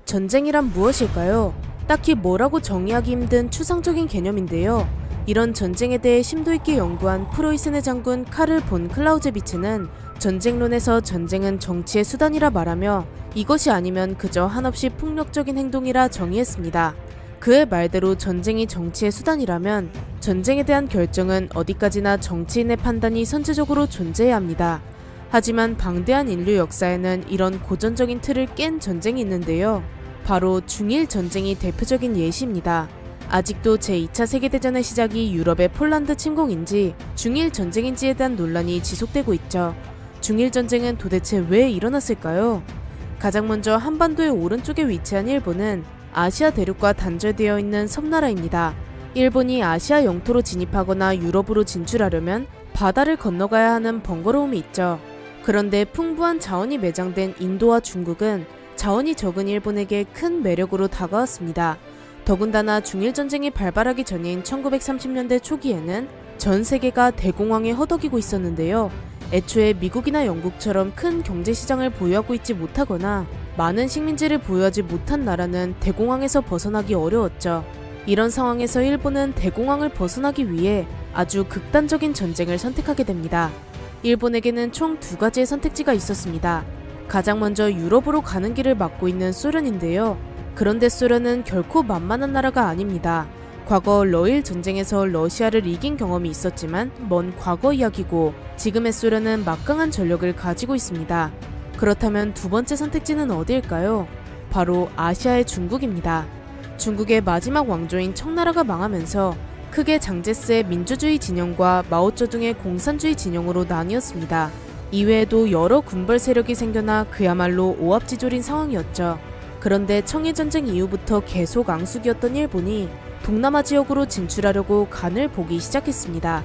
전쟁이란 무엇일까요? 딱히 뭐라고 정의하기 힘든 추상적인 개념인데요. 이런 전쟁에 대해 심도 있게 연구한 프로이센의 장군 카를 본 클라우제비츠는 전쟁론에서 전쟁은 정치의 수단이라 말하며 이것이 아니면 그저 한없이 폭력적인 행동이라 정의했습니다. 그의 말대로 전쟁이 정치의 수단이라면 전쟁에 대한 결정은 어디까지나 정치인의 판단이 선제적으로 존재해야 합니다. 하지만 방대한 인류 역사에는 이런 고전적인 틀을 깬 전쟁이 있는데요. 바로 중일 전쟁이 대표적인 예시입니다. 아직도 제2차 세계대전의 시작이 유럽의 폴란드 침공인지 중일 전쟁인지에 대한 논란이 지속되고 있죠. 중일 전쟁은 도대체 왜 일어났을까요? 가장 먼저 한반도의 오른쪽에 위치한 일본은 아시아 대륙과 단절되어 있는 섬나라입니다. 일본이 아시아 영토로 진입하거나 유럽으로 진출하려면 바다를 건너가야 하는 번거로움이 있죠. 그런데 풍부한 자원이 매장된 인도와 중국은 자원이 적은 일본에게 큰 매력으로 다가왔습니다. 더군다나 중일전쟁이 발발하기 전인 1930년대 초기에는 전 세계가 대공황에 허덕이고 있었는데요. 애초에 미국이나 영국처럼 큰 경제시장을 보유하고 있지 못하거나 많은 식민지를 보유하지 못한 나라는 대공황에서 벗어나기 어려웠죠. 이런 상황에서 일본은 대공황을 벗어나기 위해 아주 극단적인 전쟁을 선택하게 됩니다. 일본에게는 총 두 가지의 선택지가 있었습니다. 가장 먼저 유럽으로 가는 길을 막고 있는 소련인데요. 그런데 소련은 결코 만만한 나라가 아닙니다. 과거 러일 전쟁에서 러시아를 이긴 경험이 있었지만 먼 과거 이야기고 지금의 소련은 막강한 전력을 가지고 있습니다. 그렇다면 두 번째 선택지는 어디일까요? 바로 아시아의 중국입니다. 중국의 마지막 왕조인 청나라가 망하면서 크게 장제스의 민주주의 진영과 마오쩌둥의 공산주의 진영으로 나뉘었습니다. 이외에도 여러 군벌 세력이 생겨나 그야말로 오합지졸인 상황이었죠. 그런데 청일전쟁 이후부터 계속 앙숙이었던 일본이 동남아 지역으로 진출하려고 간을 보기 시작했습니다.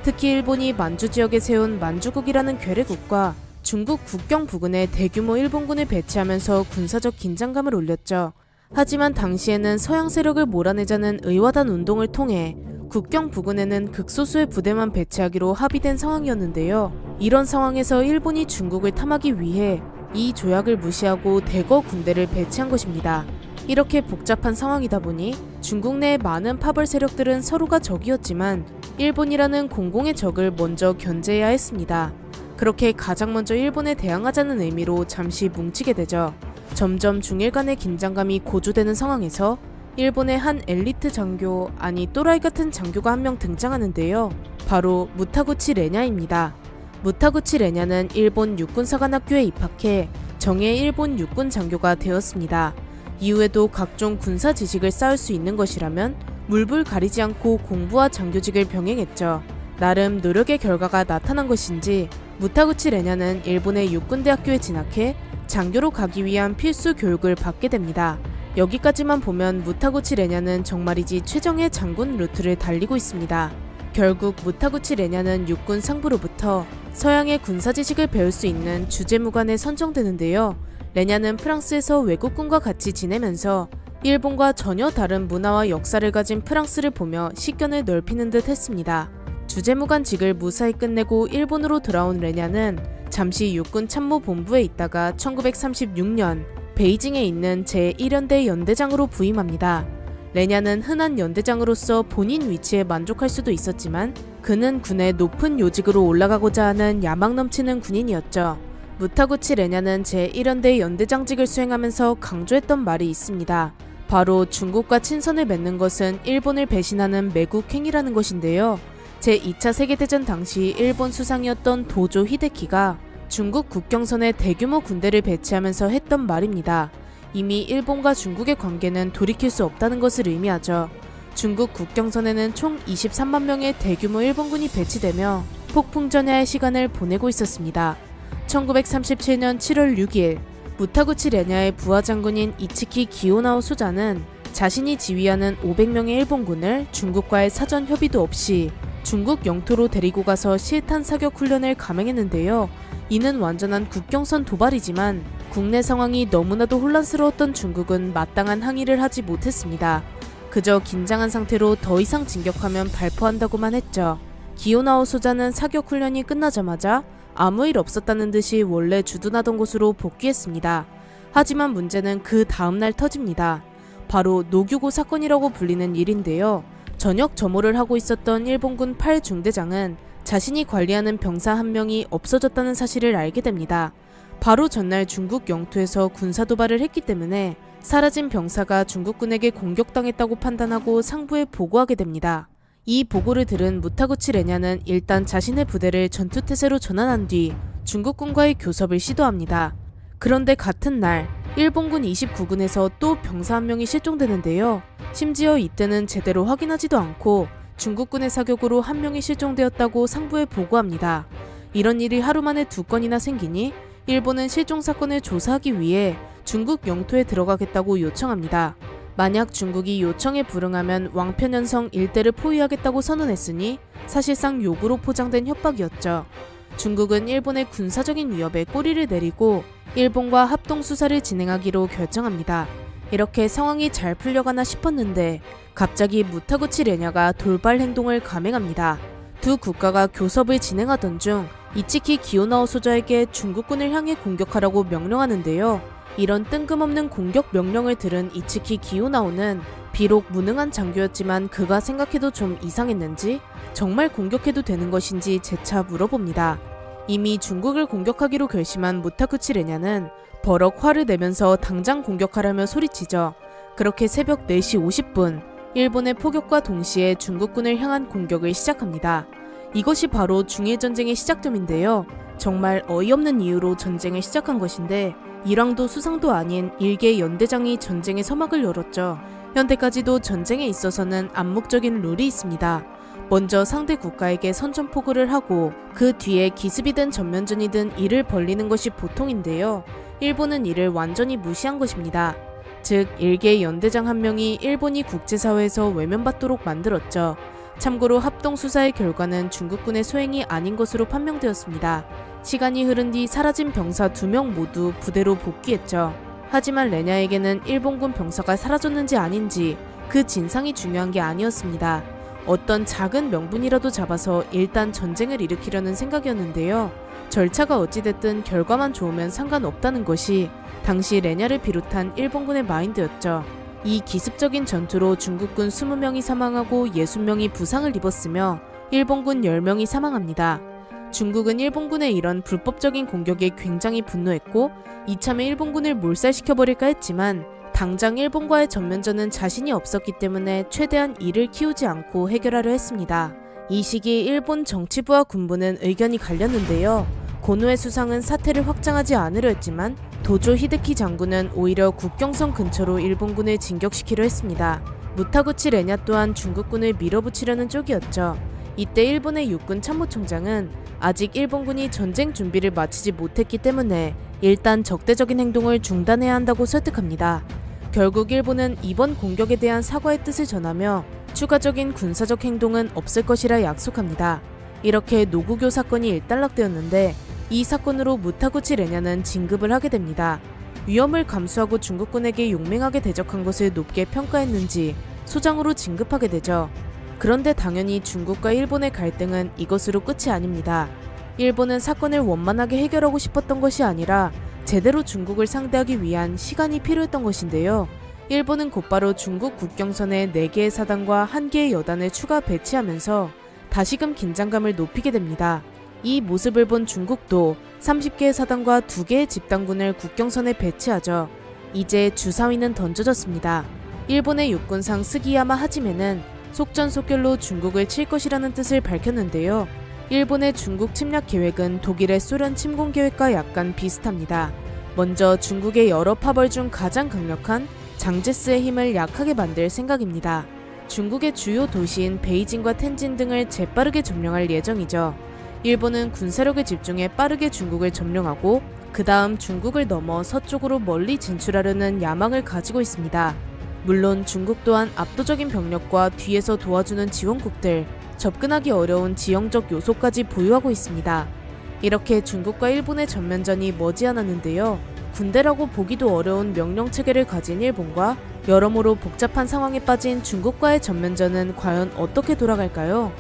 특히 일본이 만주 지역에 세운 만주국이라는 괴뢰국과 중국 국경 부근에 대규모 일본군을 배치하면서 군사적 긴장감을 올렸죠. 하지만 당시에는 서양 세력을 몰아내자는 의화단 운동을 통해 국경 부근에는 극소수의 부대만 배치하기로 합의된 상황이었는데요. 이런 상황에서 일본이 중국을 탐하기 위해 이 조약을 무시하고 대거 군대를 배치한 것입니다. 이렇게 복잡한 상황이다 보니 중국 내의 많은 파벌 세력들은 서로가 적이었지만 일본이라는 공공의 적을 먼저 견제해야 했습니다. 그렇게 가장 먼저 일본에 대항하자는 의미로 잠시 뭉치게 되죠. 점점 중일 간의 긴장감이 고조되는 상황에서 일본의 한 엘리트 장교, 아니 또라이 같은 장교가 한 명 등장하는데요. 바로 무타구치 레냐입니다. 무타구치 레냐는 일본 육군사관학교에 입학해 정예 일본 육군 장교가 되었습니다. 이후에도 각종 군사 지식을 쌓을 수 있는 것이라면 물불 가리지 않고 공부와 장교직을 병행했죠. 나름 노력의 결과가 나타난 것인지 무타구치 레냐는 일본의 육군대학교에 진학해 장교로 가기 위한 필수 교육을 받게 됩니다. 여기까지만 보면 무타구치 레냐는 정말이지 최정의 장군 루트를 달리고 있습니다. 결국 무타구치 레냐는 육군 상부로부터 서양의 군사 지식을 배울 수 있는 주재무관에 선정되는데요. 레냐는 프랑스에서 외국군과 같이 지내면서 일본과 전혀 다른 문화와 역사를 가진 프랑스를 보며 식견을 넓히는 듯 했습니다. 주재무관직을 무사히 끝내고 일본으로 돌아온 레냐는 잠시 육군 참모본부에 있다가 1936년 베이징에 있는 제1연대 연대장으로 부임합니다. 레냐는 흔한 연대장으로서 본인 위치에 만족할 수도 있었지만 그는 군의 높은 요직으로 올라가고자 하는 야망 넘치는 군인이었죠. 무타구치 레냐는 제1연대 연대장직을 수행하면서 강조했던 말이 있습니다. 바로 중국과 친선을 맺는 것은 일본을 배신하는 매국 행위라는 것인데요. 제2차 세계대전 당시 일본 수상이었던 도조 히데키가 중국 국경선에 대규모 군대를 배치하면서 했던 말입니다. 이미 일본과 중국의 관계는 돌이킬 수 없다는 것을 의미하죠. 중국 국경선에는 총 23만 명의 대규모 일본군이 배치되며 폭풍전야의 시간을 보내고 있었습니다. 1937년 7월 6일 무타구치 레냐의 부하 장군인 이츠키 기요나오 소자는 자신이 지휘하는 500명의 일본군을 중국과의 사전 협의도 없이 중국 영토로 데리고 가서 실탄 사격 훈련을 감행했는데요. 이는 완전한 국경선 도발이지만 국내 상황이 너무나도 혼란스러웠던 중국은 마땅한 항의를 하지 못했습니다. 그저 긴장한 상태로 더 이상 진격하면 발포한다고만 했죠. 기요나오 소자는 사격 훈련이 끝나자마자 아무 일 없었다는 듯이 원래 주둔하던 곳으로 복귀했습니다. 하지만 문제는 그 다음날 터집니다. 바로 노규고 사건이라고 불리는 일인데요. 전역 점호를 하고 있었던 일본군 8중대장은 자신이 관리하는 병사 한 명이 없어졌다는 사실을 알게 됩니다. 바로 전날 중국 영토에서 군사도발을 했기 때문에 사라진 병사가 중국군에게 공격당했다고 판단하고 상부에 보고하게 됩니다. 이 보고를 들은 무타구치 레냐는 일단 자신의 부대를 전투태세로 전환한 뒤 중국군과의 교섭을 시도합니다. 그런데 같은 날 일본군 29군에서 또 병사 한 명이 실종되는데요. 심지어 이때는 제대로 확인하지도 않고 중국군의 사격으로 한 명이 실종되었다고 상부에 보고합니다. 이런 일이 하루 만에 2건이나 생기니 일본은 실종 사건을 조사하기 위해 중국 영토에 들어가겠다고 요청합니다. 만약 중국이 요청에 불응하면 왕편현성 일대를 포위하겠다고 선언했으니 사실상 요구로 포장된 협박이었죠. 중국은 일본의 군사적인 위협에 꼬리를 내리고 일본과 합동수사를 진행하기로 결정합니다. 이렇게 상황이 잘 풀려가나 싶었는데 갑자기 무타구치 레냐가 돌발 행동을 감행합니다. 두 국가가 교섭을 진행하던 중 이치키 기요나오 소자에게 중국군을 향해 공격하라고 명령하는데요. 이런 뜬금없는 공격 명령을 들은 이치키 기요나오는 비록 무능한 장교였지만 그가 생각해도 좀 이상했는지 정말 공격해도 되는 것인지 재차 물어봅니다. 이미 중국을 공격하기로 결심한 무타구치 레냐는 버럭 화를 내면서 당장 공격하라며 소리치죠. 그렇게 새벽 4시 50분 일본의 포격과 동시에 중국군을 향한 공격을 시작합니다. 이것이 바로 중일전쟁의 시작점인데요. 정말 어이없는 이유로 전쟁을 시작한 것인데 일왕도 수상도 아닌 일개 연대장이 전쟁의 서막을 열었죠. 현대까지도 전쟁에 있어서는 암묵적인 룰이 있습니다. 먼저 상대 국가에게 선전포고를 하고 그 뒤에 기습이든 전면전이든 이를 벌리는 것이 보통인데요. 일본은 이를 완전히 무시한 것입니다. 즉 일개 연대장 한 명이 일본이 국제사회에서 외면받도록 만들었죠. 참고로 합동수사의 결과는 중국군의 소행이 아닌 것으로 판명되었습니다. 시간이 흐른 뒤 사라진 병사 2명 모두 부대로 복귀했죠. 하지만 레냐에게는 일본군 병사가 사라졌는지 아닌지 그 진상이 중요한 게 아니었습니다. 어떤 작은 명분이라도 잡아서 일단 전쟁을 일으키려는 생각이었는데요. 절차가 어찌됐든 결과만 좋으면 상관없다는 것이 당시 레냐를 비롯한 일본군의 마인드였죠. 이 기습적인 전투로 중국군 20명이 사망하고 60명이 부상을 입었으며 일본군 10명이 사망합니다. 중국은 일본군의 이런 불법적인 공격에 굉장히 분노했고 이참에 일본군을 몰살시켜버릴까 했지만 당장 일본과의 전면전은 자신이 없었기 때문에 최대한 이를 키우지 않고 해결하려 했습니다. 이 시기 일본 정치부와 군부는 의견이 갈렸는데요. 고노의 수상은 사태를 확장하지 않으려 했지만 도조 히데키 장군은 오히려 국경선 근처로 일본군을 진격시키려 했습니다. 무타구치 레냐 또한 중국군을 밀어붙이려는 쪽이었죠. 이때 일본의 육군 참모총장은 아직 일본군이 전쟁 준비를 마치지 못했기 때문에 일단 적대적인 행동을 중단해야 한다고 설득합니다. 결국 일본은 이번 공격에 대한 사과의 뜻을 전하며 추가적인 군사적 행동은 없을 것이라 약속합니다. 이렇게 노구교 사건이 일단락되었는데 이 사건으로 무타구치 레냐는 진급을 하게 됩니다. 위험을 감수하고 중국군에게 용맹하게 대적한 것을 높게 평가했는지 소장으로 진급하게 되죠. 그런데 당연히 중국과 일본의 갈등은 이것으로 끝이 아닙니다. 일본은 사건을 원만하게 해결하고 싶었던 것이 아니라 제대로 중국을 상대하기 위한 시간이 필요했던 것인데요. 일본은 곧바로 중국 국경선에 4개의 사단과 1개의 여단을 추가 배치하면서 다시금 긴장감을 높이게 됩니다. 이 모습을 본 중국도 30개의 사단과 2개의 집단군을 국경선에 배치하죠. 이제 주사위는 던져졌습니다. 일본의 육군상 스기야마 하지메는 속전속결로 중국을 칠 것이라는 뜻을 밝혔는데요. 일본의 중국 침략 계획은 독일의 소련 침공 계획과 약간 비슷합니다. 먼저 중국의 여러 파벌 중 가장 강력한 장제스의 힘을 약하게 만들 생각입니다. 중국의 주요 도시인 베이징과 텐진 등을 재빠르게 점령할 예정이죠. 일본은 군사력을 집중해 빠르게 중국을 점령하고 그 다음 중국을 넘어 서쪽으로 멀리 진출하려는 야망을 가지고 있습니다. 물론 중국 또한 압도적인 병력과 뒤에서 도와주는 지원국들, 접근하기 어려운 지형적 요소까지 보유하고 있습니다. 이렇게 중국과 일본의 전면전이 머지않았는데요. 군대라고 보기도 어려운 명령체계를 가진 일본과 여러모로 복잡한 상황에 빠진 중국과의 전면전은 과연 어떻게 돌아갈까요?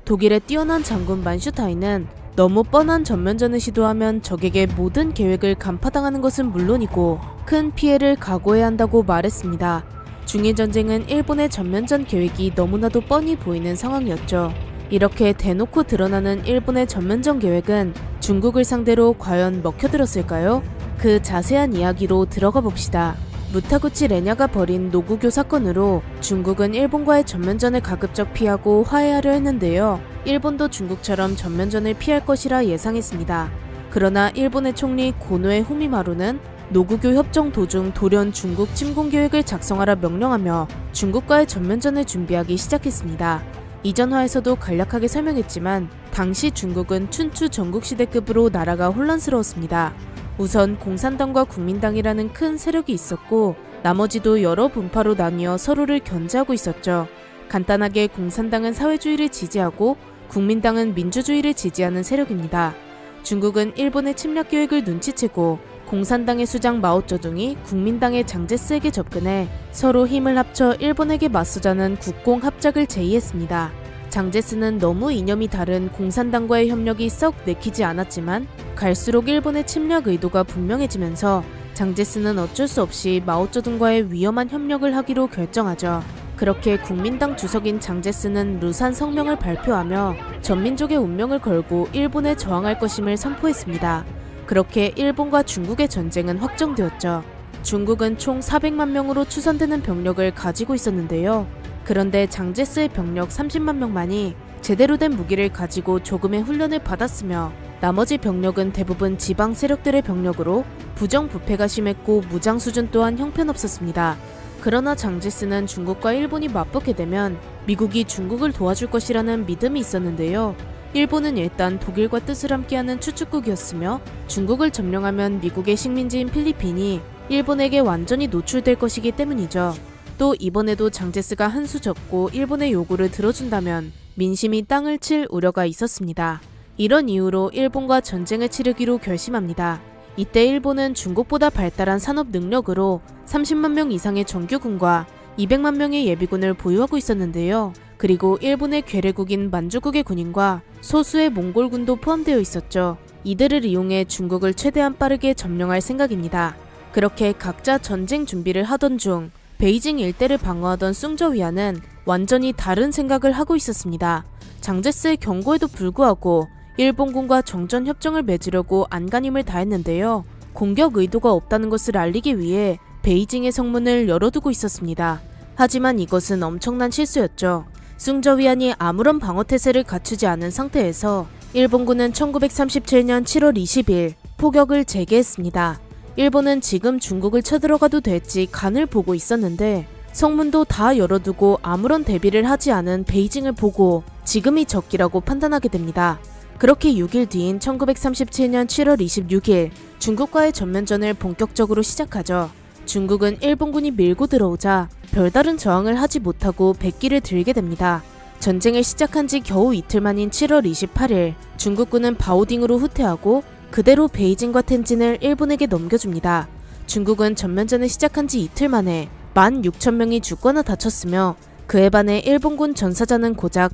독일의 뛰어난 장군 만슈타인은 너무 뻔한 전면전을 시도하면 적에게 모든 계획을 간파당하는 것은 물론이고 큰 피해를 각오해야 한다고 말했습니다. 중일전쟁은 일본의 전면전 계획이 너무나도 뻔히 보이는 상황이었죠. 이렇게 대놓고 드러나는 일본의 전면전 계획은 중국을 상대로 과연 먹혀들었을까요? 그 자세한 이야기로 들어가 봅시다. 무타구치 레냐가 벌인 노구교 사건으로 중국은 일본과의 전면전을 가급적 피하고 화해하려 했는데요. 일본도 중국처럼 전면전을 피할 것이라 예상했습니다. 그러나 일본의 총리 고노에 후미마루는 노구교 협정 도중 돌연 중국 침공 계획을 작성하라 명령하며 중국과의 전면전을 준비하기 시작했습니다. 이전화에서도 간략하게 설명했지만 당시 중국은 춘추 전국시대급으로 나라가 혼란스러웠습니다. 우선 공산당과 국민당이라는 큰 세력이 있었고 나머지도 여러 분파로 나뉘어 서로를 견제하고 있었죠. 간단하게 공산당은 사회주의를 지지하고 국민당은 민주주의를 지지하는 세력입니다. 중국은 일본의 침략 계획을 눈치채고 공산당의 수장 마오쩌둥이 국민당의 장제스에게 접근해 서로 힘을 합쳐 일본에게 맞서자는 국공합작을 제의했습니다. 장제스는 너무 이념이 다른 공산당과의 협력이 썩 내키지 않았지만 갈수록 일본의 침략 의도가 분명해지면서 장제스는 어쩔 수 없이 마오쩌둥과의 위험한 협력을 하기로 결정하죠. 그렇게 국민당 주석인 장제스는 루산 성명을 발표하며 전민족의 운명을 걸고 일본에 저항할 것임을 선포했습니다. 그렇게 일본과 중국의 전쟁은 확정되었죠. 중국은 총 400만 명으로 추산되는 병력을 가지고 있었는데요. 그런데 장제스의 병력 30만 명만이 제대로 된 무기를 가지고 조금의 훈련을 받았으며 나머지 병력은 대부분 지방 세력들의 병력으로 부정부패가 심했고 무장 수준 또한 형편없었습니다. 그러나 장제스는 중국과 일본이 맞붙게 되면 미국이 중국을 도와줄 것이라는 믿음이 있었는데요. 일본은 일단 독일과 뜻을 함께하는 추축국이었으며 중국을 점령하면 미국의 식민지인 필리핀이 일본에게 완전히 노출될 것이기 때문이죠. 또 이번에도 장제스가 한 수 접고 일본의 요구를 들어준다면 민심이 땅을 칠 우려가 있었습니다. 이런 이유로 일본과 전쟁을 치르기로 결심합니다. 이때 일본은 중국보다 발달한 산업 능력으로 30만 명 이상의 정규군과 200만 명의 예비군을 보유하고 있었는데요. 그리고 일본의 괴뢰국인 만주국의 군인과 소수의 몽골군도 포함되어 있었죠. 이들을 이용해 중국을 최대한 빠르게 점령할 생각입니다. 그렇게 각자 전쟁 준비를 하던 중 베이징 일대를 방어하던 숭저위안은 완전히 다른 생각을 하고 있었습니다. 장제스의 경고에도 불구하고 일본군과 정전협정을 맺으려고 안간힘을 다했는데요. 공격 의도가 없다는 것을 알리기 위해 베이징의 성문을 열어두고 있었습니다. 하지만 이것은 엄청난 실수였죠. 숭저위안이 아무런 방어태세를 갖추지 않은 상태에서 일본군은 1937년 7월 20일 포격을 재개했습니다. 일본은 지금 중국을 쳐들어가도 될지 간을 보고 있었는데 성문도 다 열어두고 아무런 대비를 하지 않은 베이징을 보고 지금이 적기라고 판단하게 됩니다. 그렇게 6일 뒤인 1937년 7월 26일 중국과의 전면전을 본격적으로 시작하죠. 중국은 일본군이 밀고 들어오자 별다른 저항을 하지 못하고 백기를 들게 됩니다. 전쟁을 시작한 지 겨우 이틀 만인 7월 28일 중국군은 바오딩으로 후퇴하고 그대로 베이징과 텐진을 일본에게 넘겨줍니다. 중국은 전면전을 시작한 지 이틀 만에 16,000명이 죽거나 다쳤으며 그에 반해 일본군 전사자는 고작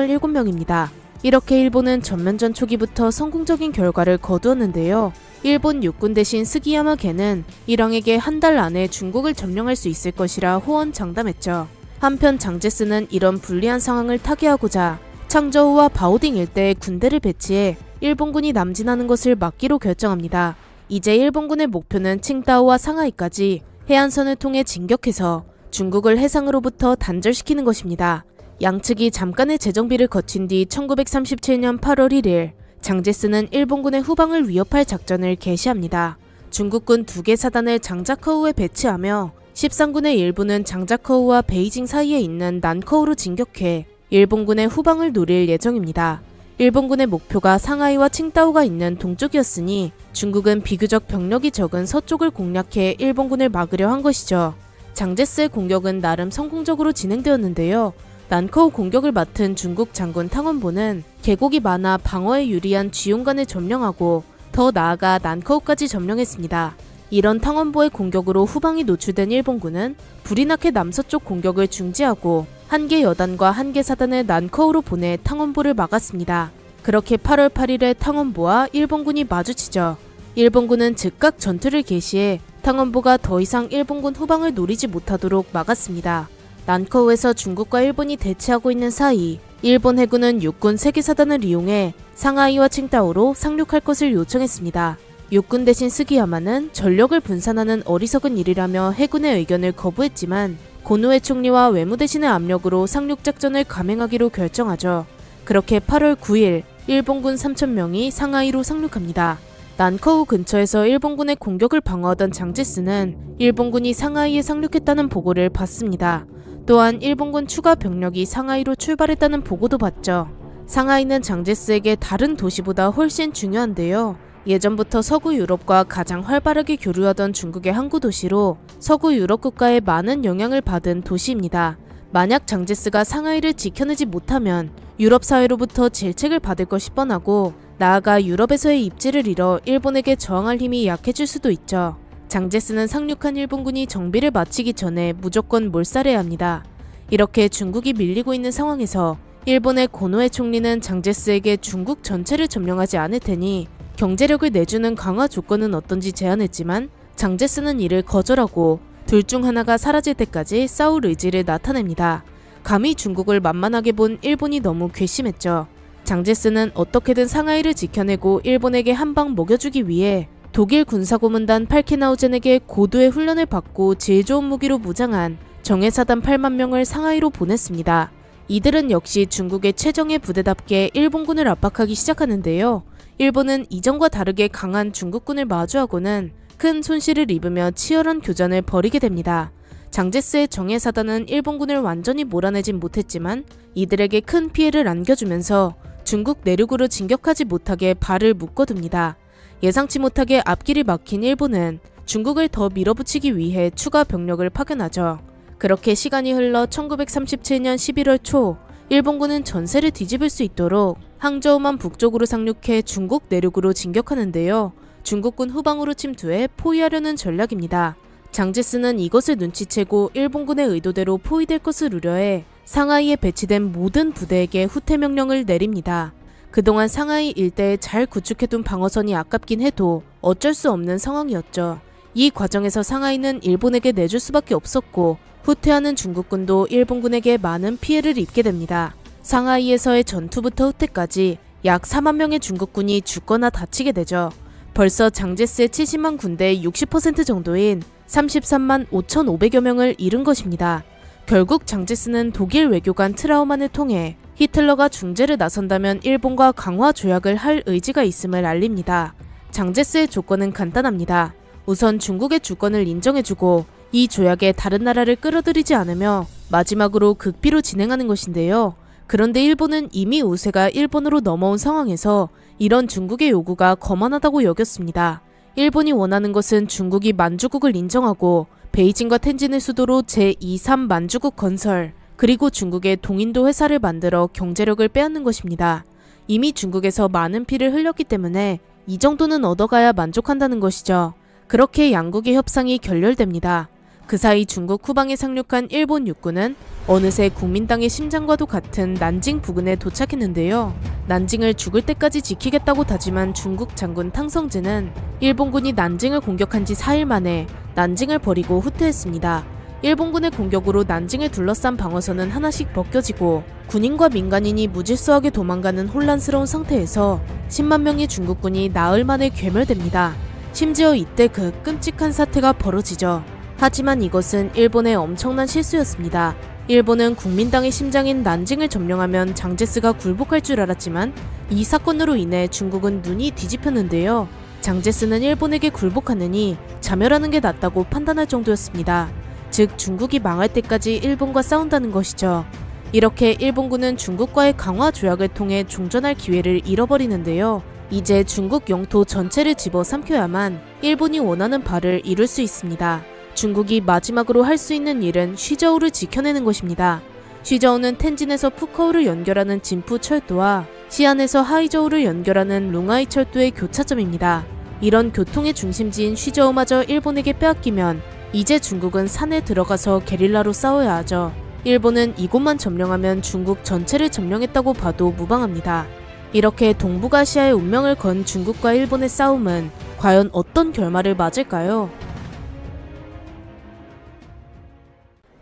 127명입니다. 이렇게 일본은 전면전 초기부터 성공적인 결과를 거두었는데요. 일본 육군 대신 스기야마 겐은 일왕에게 한 달 안에 중국을 점령할 수 있을 것이라 호언장담했죠. 한편 장제스는 이런 불리한 상황을 타개하고자 창저우와 바오딩 일대에 군대를 배치해 일본군이 남진하는 것을 막기로 결정합니다. 이제 일본군의 목표는 칭다오와 상하이까지 해안선을 통해 진격해서 중국을 해상으로부터 단절시키는 것입니다. 양측이 잠깐의 재정비를 거친 뒤 1937년 8월 1일 장제스는 일본군의 후방을 위협할 작전을 개시합니다. 중국군 2개 사단을 장자커우에 배치하며 13군의 일부는 장자커우와 베이징 사이에 있는 난커우로 진격해 일본군의 후방을 노릴 예정입니다. 일본군의 목표가 상하이와 칭다오가 있는 동쪽이었으니 중국은 비교적 병력이 적은 서쪽을 공략해 일본군을 막으려 한 것이죠. 장제스의 공격은 나름 성공적으로 진행되었는데요. 난커우 공격을 맡은 중국 장군 탕원보는 계곡이 많아 방어에 유리한 쥐용간을 점령하고 더 나아가 난커우까지 점령했습니다. 이런 탕원보의 공격으로 후방이 노출된 일본군은 불이 나게 남서쪽 공격을 중지하고 한 개 여단과 한 개 사단을 난커우로 보내 탕원보를 막았습니다. 그렇게 8월 8일에 탕원보와 일본군이 마주치죠. 일본군은 즉각 전투를 개시해 탕원보가 더 이상 일본군 후방을 노리지 못하도록 막았습니다. 난커우에서 중국과 일본이 대치하고 있는 사이 일본 해군은 육군 세계사단을 이용해 상하이와 칭다오로 상륙할 것을 요청했습니다. 육군 대신 스기야마는 전력을 분산하는 어리석은 일이라며 해군의 의견을 거부했지만 고노에 총리와 외무대신의 압력으로 상륙작전을 감행하기로 결정하죠. 그렇게 8월 9일 일본군 3,000명이 상하이로 상륙합니다. 난커우 근처에서 일본군의 공격을 방어하던 장제스는 일본군이 상하이에 상륙했다는 보고를 받습니다. 또한 일본군 추가 병력이 상하이로 출발했다는 보고도 받죠. 상하이는 장제스에게 다른 도시보다 훨씬 중요한데요. 예전부터 서구 유럽과 가장 활발하게 교류하던 중국의 항구 도시로 서구 유럽 국가에 많은 영향을 받은 도시입니다. 만약 장제스가 상하이를 지켜내지 못하면 유럽 사회로부터 질책을 받을 것이 뻔하고 나아가 유럽에서의 입지를 잃어 일본에게 저항할 힘이 약해질 수도 있죠. 장제스는 상륙한 일본군이 정비를 마치기 전에 무조건 몰살해야 합니다. 이렇게 중국이 밀리고 있는 상황에서 일본의 고노에 총리는 장제스에게 중국 전체를 점령하지 않을 테니 경제력을 내주는 강화 조건은 어떤지 제안했지만 장제스는 이를 거절하고 둘 중 하나가 사라질 때까지 싸울 의지를 나타냅니다. 감히 중국을 만만하게 본 일본이 너무 괘씸했죠. 장제스는 어떻게든 상하이를 지켜내고 일본에게 한 방 먹여주기 위해 독일 군사고문단 팔케나우젠에게 고도의 훈련을 받고 질 좋은 무기로 무장한 정예사단 8만 명을 상하이로 보냈습니다. 이들은 역시 중국의 최정예 부대답게 일본군을 압박하기 시작하는데요. 일본은 이전과 다르게 강한 중국군을 마주하고는 큰 손실을 입으며 치열한 교전을 벌이게 됩니다. 장제스의 정예사단은 일본군을 완전히 몰아내진 못했지만 이들에게 큰 피해를 안겨주면서 중국 내륙으로 진격하지 못하게 발을 묶어둡니다. 예상치 못하게 앞길이 막힌 일본은 중국을 더 밀어붙이기 위해 추가 병력을 파견하죠. 그렇게 시간이 흘러 1937년 11월 초 일본군은 전세를 뒤집을 수 있도록 항저우만 북쪽으로 상륙해 중국 내륙으로 진격하는데요. 중국군 후방으로 침투해 포위하려는 전략입니다. 장제스는 이것을 눈치채고 일본군의 의도대로 포위될 것을 우려해 상하이에 배치된 모든 부대에게 후퇴 명령을 내립니다. 그동안 상하이 일대에 잘 구축해둔 방어선이 아깝긴 해도 어쩔 수 없는 상황이었죠. 이 과정에서 상하이는 일본에게 내줄 수밖에 없었고 후퇴하는 중국군도 일본군에게 많은 피해를 입게 됩니다. 상하이에서의 전투부터 후퇴까지 약 4만 명의 중국군이 죽거나 다치게 되죠. 벌써 장제스의 70만 군대의 60% 정도인 33만 5,500여 명을 잃은 것입니다. 결국 장제스는 독일 외교관 트라우만을 통해 히틀러가 중재를 나선다면 일본과 강화 조약을 할 의지가 있음을 알립니다. 장제스의 조건은 간단합니다. 우선 중국의 주권을 인정해주고 이 조약에 다른 나라를 끌어들이지 않으며 마지막으로 극비로 진행하는 것인데요. 그런데 일본은 이미 우세가 일본으로 넘어온 상황에서 이런 중국의 요구가 거만하다고 여겼습니다. 일본이 원하는 것은 중국이 만주국을 인정하고 베이징과 텐진을 수도로 제2, 3 만주국 건설, 그리고 중국의 동인도 회사를 만들어 경제력을 빼앗는 것입니다. 이미 중국에서 많은 피를 흘렸기 때문에 이 정도는 얻어가야 만족한다는 것이죠. 그렇게 양국의 협상이 결렬됩니다. 그 사이 중국 후방에 상륙한 일본 육군은 어느새 국민당의 심장과도 같은 난징 부근에 도착했는데요. 난징을 죽을 때까지 지키겠다고 다짐한 중국 장군 탕성즈는 일본군이 난징을 공격한 지 4일 만에 난징을 버리고 후퇴했습니다. 일본군의 공격으로 난징을 둘러싼 방어선은 하나씩 벗겨지고 군인과 민간인이 무질서하게 도망가는 혼란스러운 상태에서 10만 명의 중국군이 나흘 만에 괴멸됩니다. 심지어 이때 그 끔찍한 사태가 벌어지죠. 하지만 이것은 일본의 엄청난 실수였습니다. 일본은 국민당의 심장인 난징을 점령하면 장제스가 굴복할 줄 알았지만 이 사건으로 인해 중국은 눈이 뒤집혔는데요. 장제스는 일본에게 굴복하느니 자멸하는 게 낫다고 판단할 정도였습니다. 즉 중국이 망할 때까지 일본과 싸운다는 것이죠. 이렇게 일본군은 중국과의 강화 조약을 통해 종전할 기회를 잃어버리는데요. 이제 중국 영토 전체를 집어삼켜야만 일본이 원하는 바를 이룰 수 있습니다. 중국이 마지막으로 할 수 있는 일은 쉬저우를 지켜내는 것입니다. 쉬저우는 텐진에서 푸커우를 연결하는 진푸 철도와 시안에서 하이저우를 연결하는 룽아이 철도의 교차점입니다. 이런 교통의 중심지인 쉬저우마저 일본에게 빼앗기면 이제 중국은 산에 들어가서 게릴라로 싸워야 하죠. 일본은 이곳만 점령하면 중국 전체를 점령했다고 봐도 무방합니다. 이렇게 동북아시아의 운명을 건 중국과 일본의 싸움은 과연 어떤 결말을 맞을까요?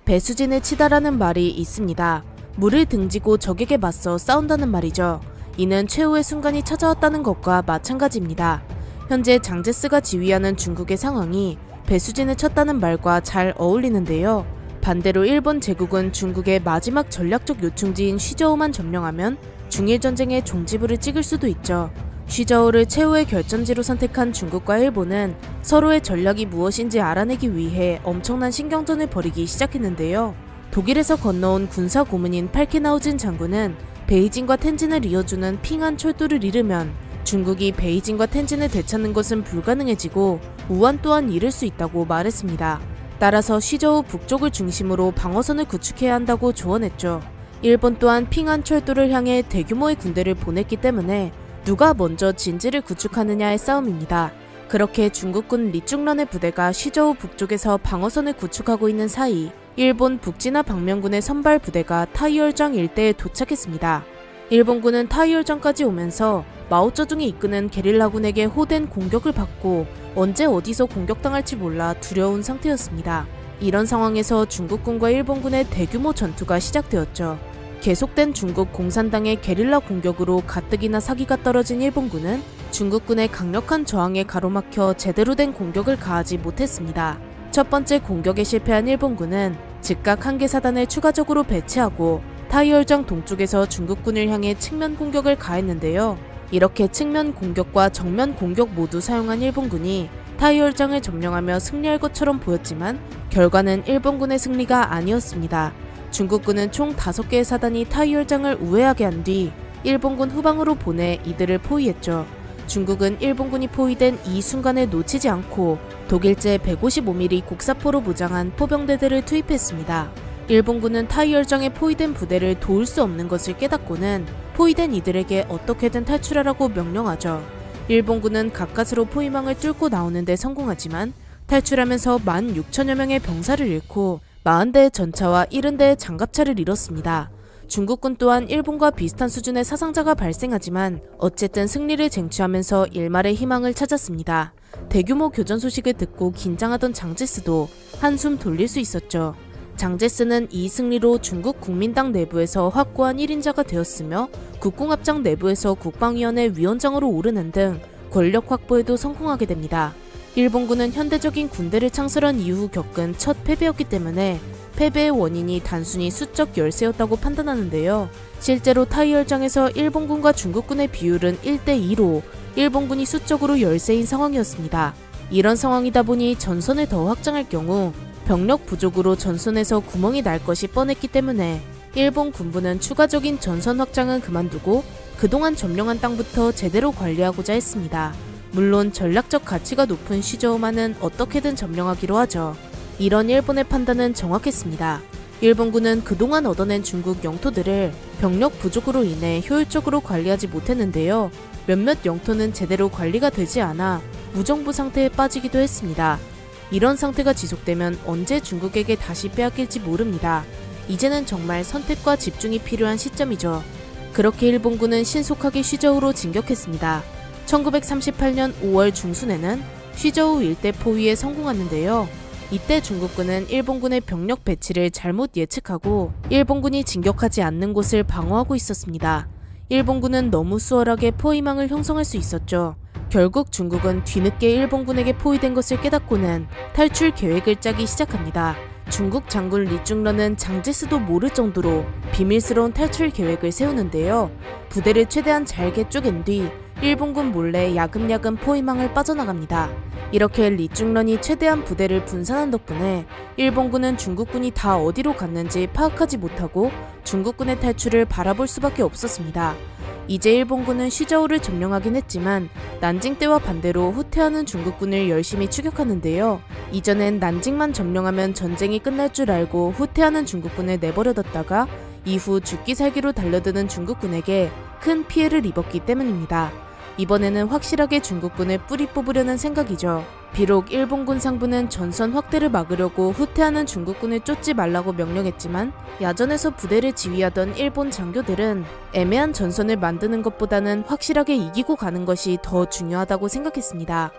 배수진을 치다라는 말이 있습니다. 물을 등지고 적에게 맞서 싸운다는 말이죠. 이는 최후의 순간이 찾아왔다는 것과 마찬가지입니다. 현재 장제스가 지휘하는 중국의 상황이 배수진을 쳤다는 말과 잘 어울리는데요. 반대로 일본 제국은 중국의 마지막 전략적 요충지인 쉬저우만 점령하면 중일 전쟁의 종지부를 찍을 수도 있죠. 쉬저우를 최후의 결전지로 선택한 중국과 일본은 서로의 전략이 무엇인지 알아내기 위해 엄청난 신경전을 벌이기 시작했는데요. 독일에서 건너온 군사 고문인 팔케나우진 장군은 베이징과 텐진을 이어주는 핑안 철도를 잃으면 중국이 베이징과 텐진을 되찾는 것은 불가능해지고 우한 또한 잃을 수 있다고 말했습니다. 따라서 쉬저우 북쪽을 중심으로 방어선을 구축해야 한다고 조언했죠. 일본 또한 핑안 철도를 향해 대규모의 군대를 보냈기 때문에 누가 먼저 진지를 구축하느냐의 싸움입니다. 그렇게 중국군 리중런의 부대가 쉬저우 북쪽에서 방어선을 구축하고 있는 사이 일본 북진화 방면군의 선발 부대가 타이얼장 일대에 도착했습니다. 일본군은 타이얼장까지 오면서 마오쩌둥이 이끄는 게릴라군에게 호된 공격을 받고 언제 어디서 공격당할지 몰라 두려운 상태였습니다. 이런 상황에서 중국군과 일본군의 대규모 전투가 시작되었죠. 계속된 중국 공산당의 게릴라 공격으로 가뜩이나 사기가 떨어진 일본군은 중국군의 강력한 저항에 가로막혀 제대로 된 공격을 가하지 못했습니다. 첫 번째 공격에 실패한 일본군은 즉각 한개 사단을 추가적으로 배치하고 타이얼장 동쪽에서 중국군을 향해 측면 공격을 가했는데요. 이렇게 측면 공격과 정면 공격 모두 사용한 일본군이 타이얼장을 점령하며 승리할 것처럼 보였지만 결과는 일본군의 승리가 아니었습니다. 중국군은 총 5개의 사단이 타이얼장을 우회하게 한 뒤 일본군 후방으로 보내 이들을 포위했죠. 중국은 일본군이 포위된 이 순간을 놓치지 않고 독일제 155mm 곡사포로 무장한 포병대들을 투입했습니다. 일본군은 타이얼장에 포위된 부대를 도울 수 없는 것을 깨닫고는 포위된 이들에게 어떻게든 탈출하라고 명령하죠. 일본군은 가까스로 포위망을 뚫고 나오는 데 성공하지만 탈출하면서 16,000여 명의 병사를 잃고 40대의 전차와 70대의 장갑차를 잃었습니다. 중국군 또한 일본과 비슷한 수준의 사상자가 발생하지만 어쨌든 승리를 쟁취하면서 일말의 희망을 찾았습니다. 대규모 교전 소식을 듣고 긴장하던 장제스도 한숨 돌릴 수 있었죠. 장제스는 이 승리로 중국 국민당 내부에서 확고한 1인자가 되었으며 국공합장 내부에서 국방위원회 위원장으로 오르는 등 권력 확보에도 성공하게 됩니다. 일본군은 현대적인 군대를 창설한 이후 겪은 첫 패배였기 때문에 패배의 원인이 단순히 수적 열세였다고 판단하는데요. 실제로 타이얼장에서 일본군과 중국군의 비율은 1대2로 일본군이 수적으로 열세인 상황이었습니다. 이런 상황이다 보니 전선을 더 확장할 경우 병력 부족으로 전선에서 구멍이 날 것이 뻔했기 때문에 일본 군부는 추가적인 전선 확장은 그만두고 그동안 점령한 땅부터 제대로 관리하고자 했습니다. 물론 전략적 가치가 높은 쉬저우만은 어떻게든 점령하기로 하죠. 이런 일본의 판단은 정확했습니다. 일본군은 그동안 얻어낸 중국 영토들을 병력 부족으로 인해 효율적으로 관리하지 못했는데요. 몇몇 영토는 제대로 관리가 되지 않아 무정부 상태에 빠지기도 했습니다. 이런 상태가 지속되면 언제 중국에게 다시 빼앗길지 모릅니다. 이제는 정말 선택과 집중이 필요한 시점이죠. 그렇게 일본군은 신속하게 쉬저우로 진격했습니다. 1938년 5월 중순에는 쉬저우 일대 포위에 성공하는데요. 이때 중국군은 일본군의 병력 배치를 잘못 예측하고 일본군이 진격하지 않는 곳을 방어하고 있었습니다. 일본군은 너무 수월하게 포위망을 형성할 수 있었죠. 결국 중국은 뒤늦게 일본군에게 포위된 것을 깨닫고는 탈출 계획을 짜기 시작합니다. 중국 장군 리중런은 장제스도 모를 정도로 비밀스러운 탈출 계획을 세우는데요. 부대를 최대한 잘게 쪼갠 뒤 일본군 몰래 야금야금 포위망을 빠져나갑니다. 이렇게 리중런이 최대한 부대를 분산한 덕분에 일본군은 중국군이 다 어디로 갔는지 파악하지 못하고 중국군의 탈출을 바라볼 수밖에 없었습니다. 이제 일본군은 쉬저우를 점령하긴 했지만 난징 때와 반대로 후퇴하는 중국군을 열심히 추격하는데요. 이전엔 난징만 점령하면 전쟁이 끝날 줄 알고 후퇴하는 중국군을 내버려뒀다가 이후 죽기 살기로 달려드는 중국군에게 큰 피해를 입었기 때문입니다. 이번에는 확실하게 중국군을 뿌리 뽑으려는 생각이죠. 비록 일본군 상부는 전선 확대를 막으려고 후퇴하는 중국군을 쫓지 말라고 명령했지만 야전에서 부대를 지휘하던 일본 장교들은 애매한 전선을 만드는 것보다는 확실하게 이기고 가는 것이 더 중요하다고 생각했습니다.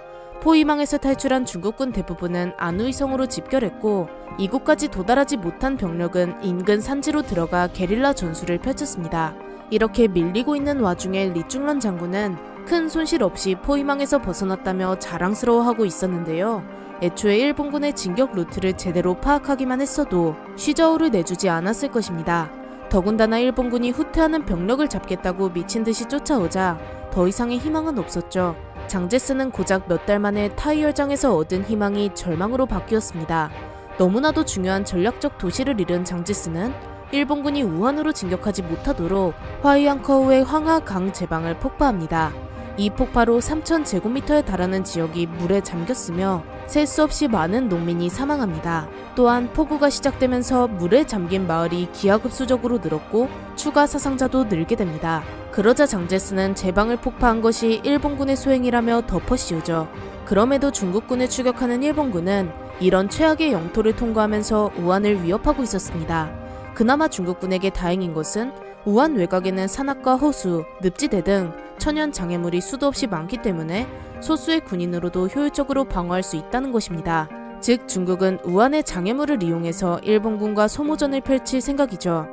포위망에서 탈출한 중국군 대부분은 안우이성으로 집결했고 이곳까지 도달하지 못한 병력은 인근 산지로 들어가 게릴라 전술을 펼쳤습니다. 이렇게 밀리고 있는 와중에 리중런 장군은 큰 손실 없이 포위망에서 벗어났다며 자랑스러워하고 있었는데요. 애초에 일본군의 진격 루트를 제대로 파악하기만 했어도 쉬저우를 내주지 않았을 것입니다. 더군다나 일본군이 후퇴하는 병력을 잡겠다고 미친듯이 쫓아오자 더 이상의 희망은 없었죠. 장제스는 고작 몇 달 만에 타이열장에서 얻은 희망이 절망으로 바뀌었습니다. 너무나도 중요한 전략적 도시를 잃은 장제스는 일본군이 우한으로 진격하지 못하도록 화이앙커우의 황하강 제방을 폭파합니다. 이 폭파로 3,000제곱미터에 달하는 지역이 물에 잠겼으며 셀 수 없이 많은 농민이 사망합니다. 또한 폭우가 시작되면서 물에 잠긴 마을이 기하급수적으로 늘었고 추가 사상자도 늘게 됩니다. 그러자 장제스는 제방을 폭파한 것이 일본군의 소행이라며 덮어씌우죠. 그럼에도 중국군을 추격하는 일본군은 이런 최악의 영토를 통과하면서 우한을 위협하고 있었습니다. 그나마 중국군에게 다행인 것은 우한 외곽에는 산악과 호수, 늪지대 등 천연 장애물이 수도 없이 많기 때문에 소수의 군인으로도 효율적으로 방어할 수 있다는 것입니다. 즉 중국은 우한의 장애물을 이용해서 일본군과 소모전을 펼칠 생각이죠.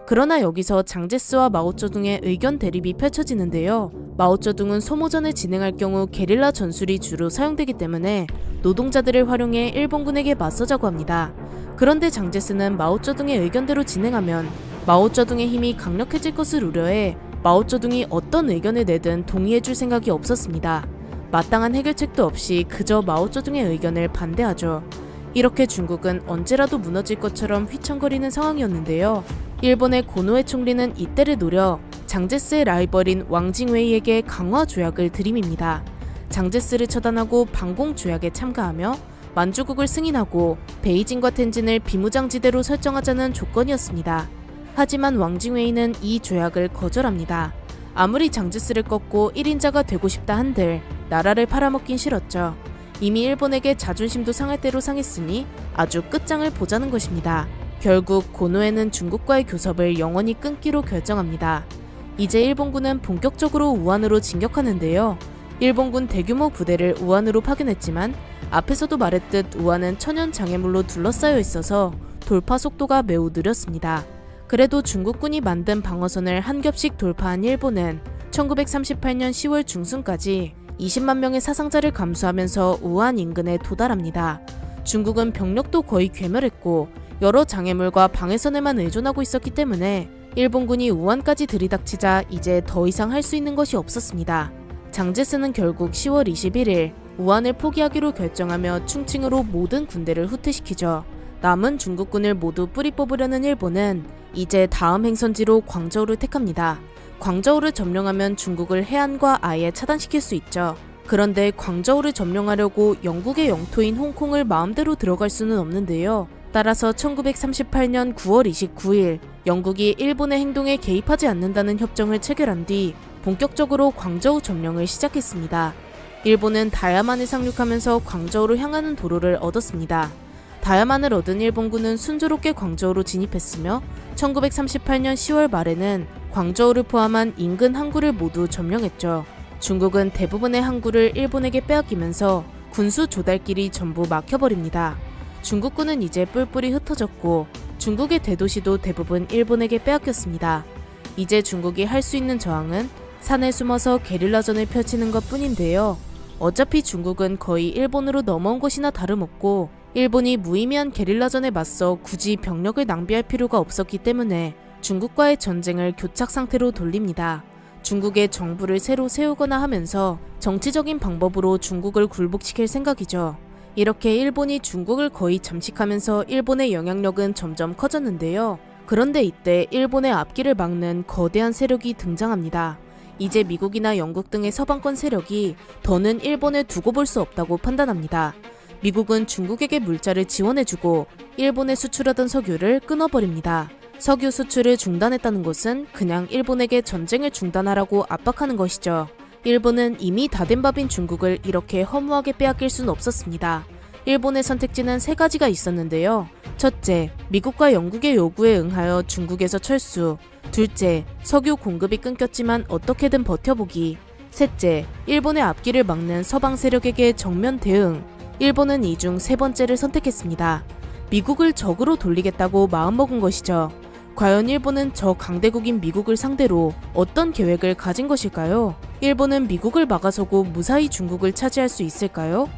그러나 여기서 장제스와 마오쩌둥의 의견 대립이 펼쳐지는데요. 마오쩌둥은 소모전을 진행할 경우 게릴라 전술이 주로 사용되기 때문에 노동자들을 활용해 일본군에게 맞서자고 합니다. 그런데 장제스는 마오쩌둥의 의견대로 진행하면 마오쩌둥의 힘이 강력해질 것을 우려해 마오쩌둥이 어떤 의견을 내든 동의해줄 생각이 없었습니다. 마땅한 해결책도 없이 그저 마오쩌둥의 의견을 반대하죠. 이렇게 중국은 언제라도 무너질 것처럼 휘청거리는 상황이었는데요. 일본의 고노에 총리는 이때를 노려 장제스의 라이벌인 왕징웨이에게 강화 조약을 들이밉니다. 장제스를 처단하고 방공 조약에 참가하며 만주국을 승인하고 베이징과 텐진을 비무장지대로 설정하자는 조건이었습니다. 하지만 왕징웨이는 이 조약을 거절합니다. 아무리 장제스를 꺾고 1인자가 되고 싶다 한들 나라를 팔아먹긴 싫었죠. 이미 일본에게 자존심도 상할 대로 상했으니 아주 끝장을 보자는 것입니다. 결국 고노에는 중국과의 교섭을 영원히 끊기로 결정합니다. 이제 일본군은 본격적으로 우한으로 진격하는데요. 일본군 대규모 부대를 우한으로 파견했지만 앞에서도 말했듯 우한은 천연 장애물로 둘러싸여 있어서 돌파 속도가 매우 느렸습니다. 그래도 중국군이 만든 방어선을 한 겹씩 돌파한 일본은 1938년 10월 중순까지 20만 명의 사상자를 감수하면서 우한 인근에 도달합니다. 중국은 병력도 거의 괴멸했고 여러 장애물과 방해선에만 의존하고 있었기 때문에 일본군이 우한까지 들이닥치자 이제 더 이상 할 수 있는 것이 없었습니다. 장제스는 결국 10월 21일 우한을 포기하기로 결정하며 충칭으로 모든 군대를 후퇴시키죠. 남은 중국군을 모두 뿌리 뽑으려는 일본은 이제 다음 행선지로 광저우를 택합니다. 광저우를 점령하면 중국을 해안과 아예 차단시킬 수 있죠. 그런데 광저우를 점령하려고 영국의 영토인 홍콩을 마음대로 들어갈 수는 없는데요. 따라서 1938년 9월 29일 영국이 일본의 행동에 개입하지 않는다는 협정을 체결한 뒤 본격적으로 광저우 점령을 시작했습니다. 일본은 다야만을 상륙하면서 광저우로 향하는 도로를 얻었습니다. 다야만을 얻은 일본군은 순조롭게 광저우로 진입했으며 1938년 10월 말에는 광저우를 포함한 인근 항구를 모두 점령했죠. 중국은 대부분의 항구를 일본에게 빼앗기면서 군수 조달길이 전부 막혀버립니다. 중국군은 이제 뿔뿔이 흩어졌고 중국의 대도시도 대부분 일본에게 빼앗겼습니다. 이제 중국이 할 수 있는 저항은 산에 숨어서 게릴라전을 펼치는 것 뿐인데요. 어차피 중국은 거의 일본으로 넘어온 것이나 다름없고 일본이 무의미한 게릴라전에 맞서 굳이 병력을 낭비할 필요가 없었기 때문에 중국과의 전쟁을 교착 상태로 돌립니다. 중국의 정부를 새로 세우거나 하면서 정치적인 방법으로 중국을 굴복시킬 생각이죠. 이렇게 일본이 중국을 거의 잠식하면서 일본의 영향력은 점점 커졌는데요. 그런데 이때 일본의 앞길을 막는 거대한 세력이 등장합니다. 이제 미국이나 영국 등의 서방권 세력이 더는 일본을 두고 볼 수 없다고 판단합니다. 미국은 중국에게 물자를 지원해주고 일본에 수출하던 석유를 끊어버립니다. 석유 수출을 중단했다는 것은 그냥 일본에게 전쟁을 중단하라고 압박하는 것이죠. 일본은 이미 다 된 밥인 중국을 이렇게 허무하게 빼앗길 순 없었습니다. 일본의 선택지는 세 가지가 있었는데요. 첫째, 미국과 영국의 요구에 응하여 중국에서 철수. 둘째, 석유 공급이 끊겼지만 어떻게든 버텨보기. 셋째, 일본의 앞길을 막는 서방 세력에게 정면 대응. 일본은 이 중 세 번째를 선택했습니다. 미국을 적으로 돌리겠다고 마음먹은 것이죠. 과연 일본은 저 강대국인 미국을 상대로 어떤 계획을 가진 것일까요? 일본은 미국을 막아서고 무사히 중국을 차지할 수 있을까요?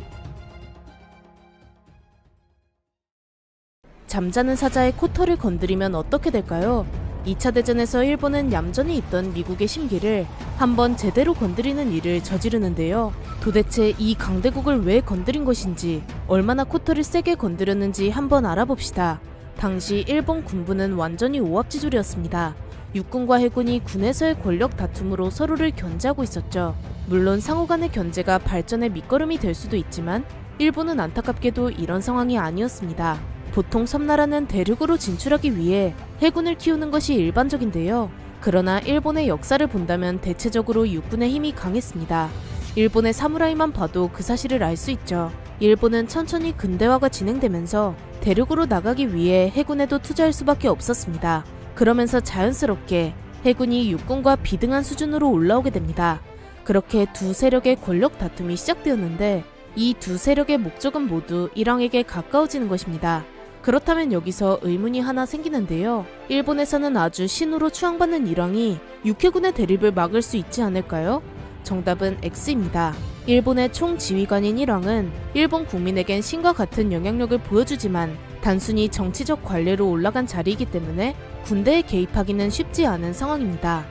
잠자는 사자의 코털을 건드리면 어떻게 될까요? 2차 대전에서 일본은 얌전히 있던 미국의 심기를 한번 제대로 건드리는 일을 저지르는데요. 도대체 이 강대국을 왜 건드린 것인지, 얼마나 코털을 세게 건드렸는지 한번 알아봅시다. 당시 일본 군부는 완전히 오합지졸이었습니다. 육군과 해군이 군에서의 권력 다툼으로 서로를 견제하고 있었죠. 물론 상호 간의 견제가 발전의 밑거름이 될 수도 있지만 일본은 안타깝게도 이런 상황이 아니었습니다. 보통 섬나라는 대륙으로 진출하기 위해 해군을 키우는 것이 일반적인데요. 그러나 일본의 역사를 본다면 대체적으로 육군의 힘이 강했습니다. 일본의 사무라이만 봐도 그 사실을 알 수 있죠. 일본은 천천히 근대화가 진행되면서 대륙으로 나가기 위해 해군에도 투자할 수밖에 없었습니다. 그러면서 자연스럽게 해군이 육군과 비등한 수준으로 올라오게 됩니다. 그렇게 두 세력의 권력 다툼이 시작되었는데 이 두 세력의 목적은 모두 일왕에게 가까워지는 것입니다. 그렇다면 여기서 의문이 하나 생기는데요. 일본에서는 아주 신으로 추앙받는 일왕이 육해군의 대립을 막을 수 있지 않을까요? 정답은 X입니다. 일본의 총지휘관인 일왕은 일본 국민에겐 신과 같은 영향력을 보여주지만 단순히 정치적 관례로 올라간 자리이기 때문에 군대에 개입하기는 쉽지 않은 상황입니다.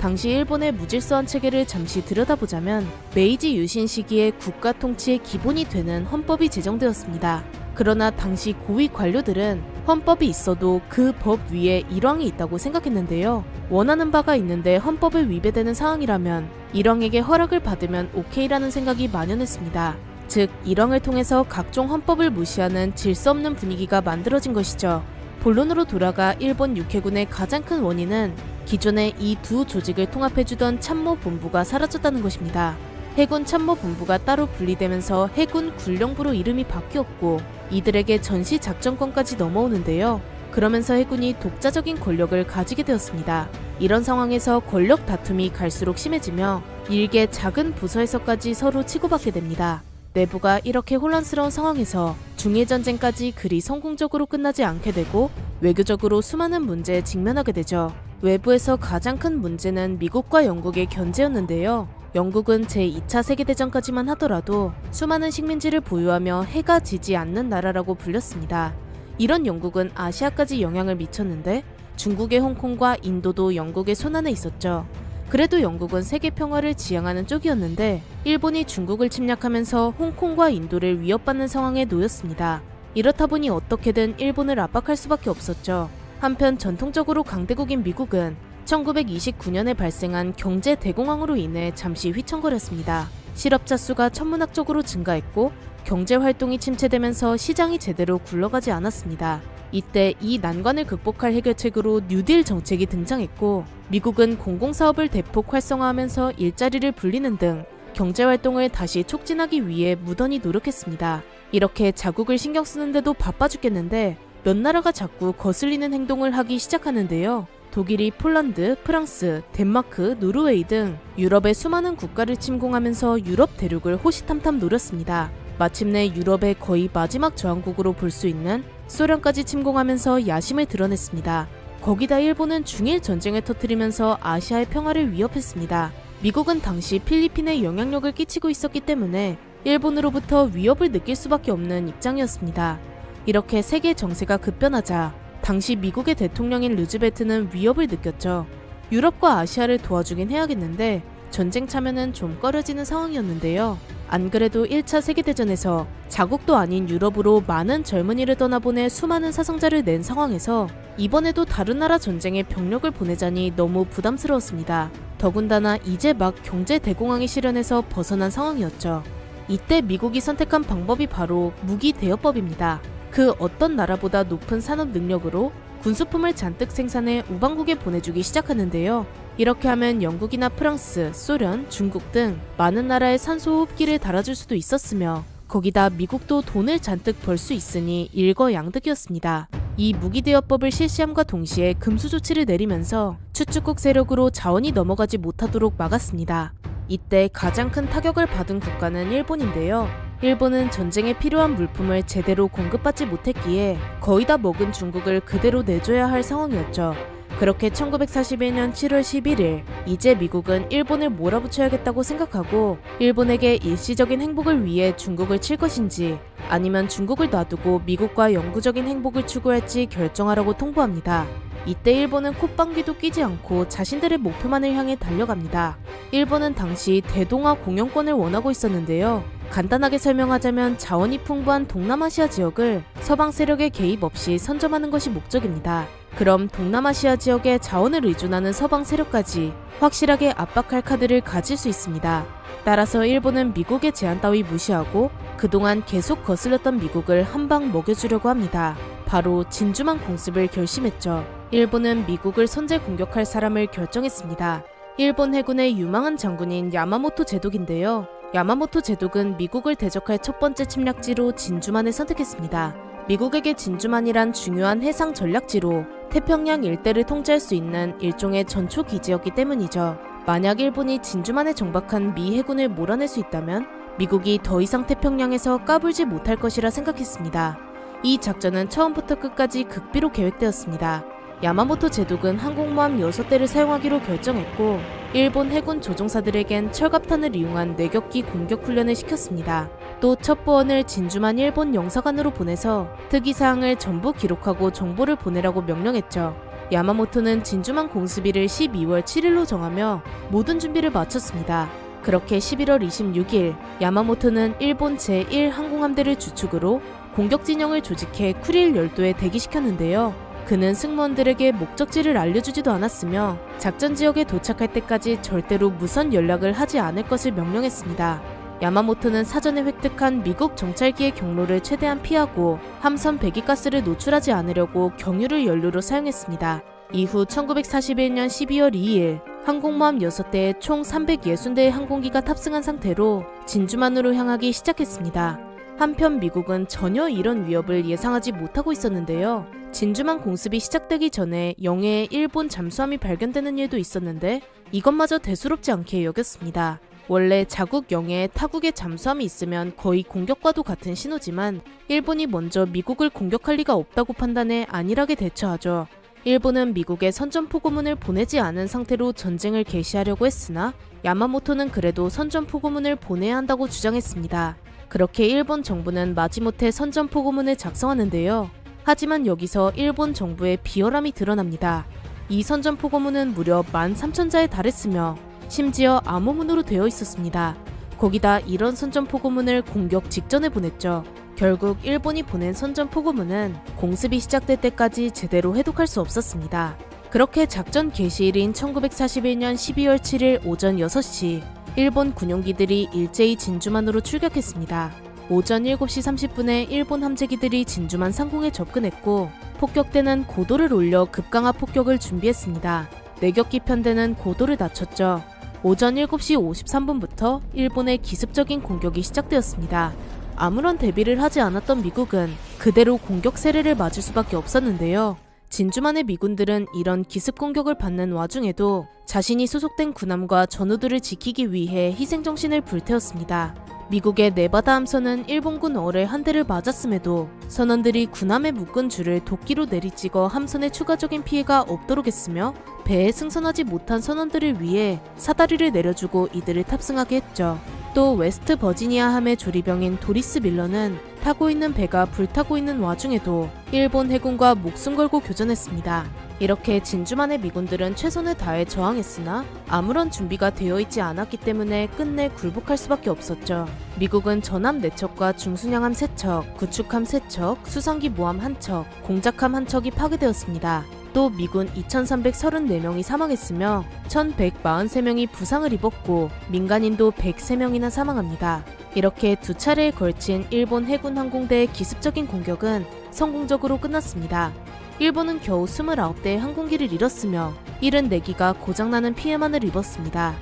당시 일본의 무질서한 체계를 잠시 들여다보자면 메이지 유신 시기에 국가 통치의 기본이 되는 헌법이 제정되었습니다. 그러나 당시 고위 관료들은 헌법이 있어도 그 법 위에 일왕이 있다고 생각했는데요. 원하는 바가 있는데 헌법에 위배되는 상황이라면 일왕에게 허락을 받으면 오케이라는 생각이 만연했습니다. 즉, 일왕을 통해서 각종 헌법을 무시하는 질서 없는 분위기가 만들어진 것이죠. 본론으로 돌아가 일본 육해군의 가장 큰 원인은 기존에 이 두 조직을 통합해주던 참모본부가 사라졌다는 것입니다. 해군 참모본부가 따로 분리되면서 해군 군령부로 이름이 바뀌었고 이들에게 전시 작전권까지 넘어오는데요. 그러면서 해군이 독자적인 권력을 가지게 되었습니다. 이런 상황에서 권력 다툼이 갈수록 심해지며 일개 작은 부서에서까지 서로 치고받게 됩니다. 내부가 이렇게 혼란스러운 상황에서 중일전쟁까지 그리 성공적으로 끝나지 않게 되고 외교적으로 수많은 문제에 직면하게 되죠. 외부에서 가장 큰 문제는 미국과 영국의 견제였는데요. 영국은 제2차 세계대전까지만 하더라도 수많은 식민지를 보유하며 해가 지지 않는 나라라고 불렸습니다. 이런 영국은 아시아까지 영향을 미쳤는데 중국의 홍콩과 인도도 영국의 손안에 있었죠. 그래도 영국은 세계 평화를 지향하는 쪽이었는데 일본이 중국을 침략하면서 홍콩과 인도를 위협받는 상황에 놓였습니다. 이렇다 보니 어떻게든 일본을 압박할 수밖에 없었죠. 한편 전통적으로 강대국인 미국은 1929년에 발생한 경제 대공황으로 인해 잠시 휘청거렸습니다. 실업자 수가 천문학적으로 증가했고 경제 활동이 침체되면서 시장이 제대로 굴러가지 않았습니다. 이때 이 난관을 극복할 해결책으로 뉴딜 정책이 등장했고 미국은 공공사업을 대폭 활성화하면서 일자리를 불리는 등 경제활동을 다시 촉진하기 위해 무던히 노력했습니다. 이렇게 자국을 신경 쓰는데도 바빠 죽겠는데 몇 나라가 자꾸 거슬리는 행동을 하기 시작하는데요. 독일이 폴란드, 프랑스, 덴마크, 노르웨이 등 유럽의 수많은 국가를 침공하면서 유럽 대륙을 호시탐탐 노렸습니다. 마침내 유럽의 거의 마지막 저항국으로 볼 수 있는 소련까지 침공하면서 야심을 드러냈습니다. 거기다 일본은 중일 전쟁을 터뜨리면서 아시아의 평화를 위협했습니다. 미국은 당시 필리핀에 영향력을 끼치고 있었기 때문에 일본으로부터 위협을 느낄 수밖에 없는 입장이었습니다. 이렇게 세계 정세가 급변하자 당시 미국의 대통령인 루즈벨트는 위협을 느꼈죠. 유럽과 아시아를 도와주긴 해야겠는데 전쟁 참여는 좀 꺼려지는 상황이었는데요. 안 그래도 1차 세계대전에서 자국도 아닌 유럽으로 많은 젊은이를 떠나보내 수많은 사상자를 낸 상황에서 이번에도 다른 나라 전쟁에 병력을 보내자니 너무 부담스러웠습니다. 더군다나 이제 막 경제 대공황의 시련에서 벗어난 상황이었죠. 이때 미국이 선택한 방법이 바로 무기 대여법입니다. 그 어떤 나라보다 높은 산업 능력으로 군수품을 잔뜩 생산해 우방국에 보내주기 시작하는데요. 이렇게 하면 영국이나 프랑스, 소련, 중국 등 많은 나라의 산소호흡기를 달아줄 수도 있었으며 거기다 미국도 돈을 잔뜩 벌 수 있으니 일거양득이었습니다. 이 무기대여법을 실시함과 동시에 금수 조치를 내리면서 추축국 세력으로 자원이 넘어가지 못하도록 막았습니다. 이때 가장 큰 타격을 받은 국가는 일본인데요. 일본은 전쟁에 필요한 물품을 제대로 공급받지 못했기에 거의 다 먹은 중국을 그대로 내줘야 할 상황이었죠. 그렇게 1941년 7월 11일 이제 미국은 일본을 몰아붙여야겠다고 생각하고 일본에게 일시적인 행복을 위해 중국을 칠 것인지 아니면 중국을 놔두고 미국과 영구적인 행복을 추구할지 결정하라고 통보합니다. 이때 일본은 콧방귀도 끼지 않고 자신들의 목표만을 향해 달려갑니다. 일본은 당시 대동아 공영권을 원하고 있었는데요. 간단하게 설명하자면 자원이 풍부한 동남아시아 지역을 서방 세력의 개입 없이 선점하는 것이 목적입니다. 그럼 동남아시아 지역에 자원을 의존하는 서방 세력까지 확실하게 압박할 카드를 가질 수 있습니다. 따라서 일본은 미국의 제안 따위 무시하고 그동안 계속 거슬렸던 미국을 한 방 먹여주려고 합니다. 바로 진주만 공습을 결심했죠. 일본은 미국을 선제 공격할 사람을 결정했습니다. 일본 해군의 유망한 장군인 야마모토 제독인데요. 야마모토 제독은 미국을 대적할 첫 번째 침략지로 진주만을 선택했습니다. 미국에게 진주만이란 중요한 해상 전략지로 태평양 일대를 통제할 수 있는 일종의 전초 기지였기 때문이죠. 만약 일본이 진주만에 정박한 미 해군을 몰아낼 수 있다면 미국이 더 이상 태평양에서 까불지 못할 것이라 생각했습니다. 이 작전은 처음부터 끝까지 극비로 계획되었습니다. 야마모토 제독은 항공모함 6대를 사용하기로 결정했고 일본 해군 조종사들에겐 철갑탄을 이용한 뇌격기 공격 훈련을 시켰습니다. 또 첩보원을 진주만 일본 영사관으로 보내서 특이사항을 전부 기록하고 정보를 보내라고 명령했죠. 야마모토는 진주만 공습일을 12월 7일로 정하며 모든 준비를 마쳤습니다. 그렇게 11월 26일 야마모토는 일본 제1항공함대를 주축으로 공격 진영을 조직해 쿠릴 열도에 대기시켰는데요. 그는 승무원들에게 목적지를 알려주지도 않았으며 작전 지역에 도착할 때까지 절대로 무선 연락을 하지 않을 것을 명령했습니다. 야마모토는 사전에 획득한 미국 정찰기의 경로를 최대한 피하고 함선 배기가스를 노출하지 않으려고 경유를 연료로 사용했습니다. 이후 1941년 12월 2일 항공모함 6대에 총 360대의 항공기가 탑승한 상태로 진주만으로 향하기 시작했습니다. 한편 미국은 전혀 이런 위협을 예상하지 못하고 있었는데요. 진주만 공습이 시작되기 전에 영해에 일본 잠수함이 발견되는 일도 있었는데 이것마저 대수롭지 않게 여겼습니다. 원래 자국 영해에 타국의 잠수함이 있으면 거의 공격과도 같은 신호지만 일본이 먼저 미국을 공격할 리가 없다고 판단해 안일하게 대처하죠. 일본은 미국에 선전포고문을 보내지 않은 상태로 전쟁을 개시하려고 했으나 야마모토는 그래도 선전포고문을 보내야 한다고 주장했습니다. 그렇게 일본 정부는 마지못해 선전포고문을 작성하는데요. 하지만 여기서 일본 정부의 비열함이 드러납니다. 이 선전포고문은 무려 13,000자에 달했으며 심지어 암호문으로 되어 있었습니다. 거기다 이런 선전포고문을 공격 직전에 보냈죠. 결국 일본이 보낸 선전포고문은 공습이 시작될 때까지 제대로 해독할 수 없었습니다. 그렇게 작전 개시일인 1941년 12월 7일 오전 6시 일본 군용기들이 일제히 진주만으로 출격했습니다. 오전 7시 30분에 일본 함재기들이 진주만 상공에 접근했고 폭격대는 고도를 올려 급강하 폭격을 준비했습니다. 내격기 편대는 고도를 낮췄죠. 오전 7시 53분부터 일본의 기습적인 공격이 시작되었습니다. 아무런 대비를 하지 않았던 미국은 그대로 공격 세례를 맞을 수밖에 없었는데요. 진주만의 미군들은 이런 기습 공격을 받는 와중에도 자신이 소속된 군함과 전우들을 지키기 위해 희생정신을 불태웠습니다. 미국의 네바다 함선은 일본군 어뢰 한 대를 맞았음에도 선원들이 군함에 묶은 줄을 도끼로 내리찍어 함선에 추가적인 피해가 없도록 했으며 배에 승선하지 못한 선원들을 위해 사다리를 내려주고 이들을 탑승하게 했죠. 또 웨스트 버지니아 함의 조리병인 도리스 밀러는 타고 있는 배가 불타고 있는 와중에도 일본 해군과 목숨 걸고 교전했습니다. 이렇게 진주만의 미군들은 최선을 다해 저항했으나 아무런 준비가 되어 있지 않았기 때문에 끝내 굴복할 수밖에 없었죠. 미국은 전함 4척과 중순양함 3척, 구축함 3척, 수상기 모함 1척, 공작함 1척이 파괴되었습니다. 또 미군 2,334명이 사망했으며 1,143명이 부상을 입었고 민간인도 103명이나 사망합니다. 이렇게 두 차례에 걸친 일본 해군 항공대의 기습적인 공격은 성공적으로 끝났습니다. 일본은 겨우 29대의 항공기를 잃었으며 74기가 고장나는 피해만을 입었습니다.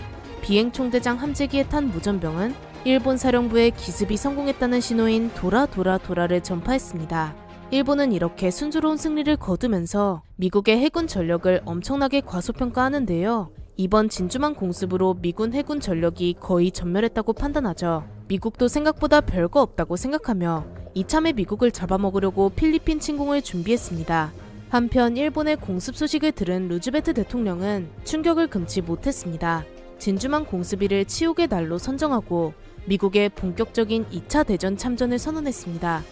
비행총대장 함재기에 탄 무전병은 일본 사령부의 기습이 성공했다는 신호인 도라를 전파했습니다. 일본은 이렇게 순조로운 승리를 거두면서 미국의 해군 전력을 엄청나게 과소평가하는데요. 이번 진주만 공습으로 미군 해군 전력이 거의 전멸했다고 판단하죠. 미국도 생각보다 별거 없다고 생각하며 이참에 미국을 잡아먹으려고 필리핀 침공을 준비했습니다. 한편 일본의 공습 소식을 들은 루즈베트 대통령은 충격을 금치 못했습니다. 진주만 공습일을 치욕의 날로 선정하고 미국의 본격적인 2차 대전 참전을 선언했습니다.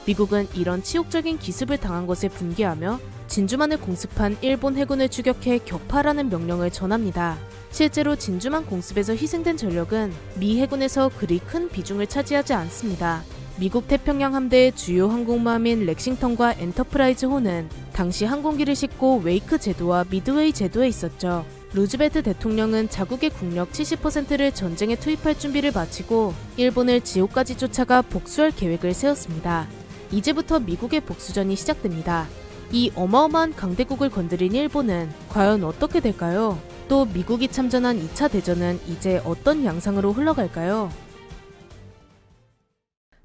미국은 이런 치욕적인 기습을 당한 것에 분개하며 진주만을 공습한 일본 해군을 추격해 격파하라는 명령을 전합니다. 실제로 진주만 공습에서 희생된 전력은 미 해군에서 그리 큰 비중을 차지하지 않습니다. 미국 태평양 함대의 주요 항공모함인 렉싱턴과 엔터프라이즈호는 당시 항공기를 싣고 웨이크 제도와 미드웨이 제도에 있었죠. 루즈베트 대통령은 자국의 국력 70%를 전쟁에 투입할 준비를 마치고 일본을 지옥까지 쫓아가 복수할 계획을 세웠습니다. 이제부터 미국의 복수전이 시작됩니다. 이 어마어마한 강대국을 건드린 일본은 과연 어떻게 될까요? 또 미국이 참전한 2차 대전은 이제 어떤 양상으로 흘러갈까요?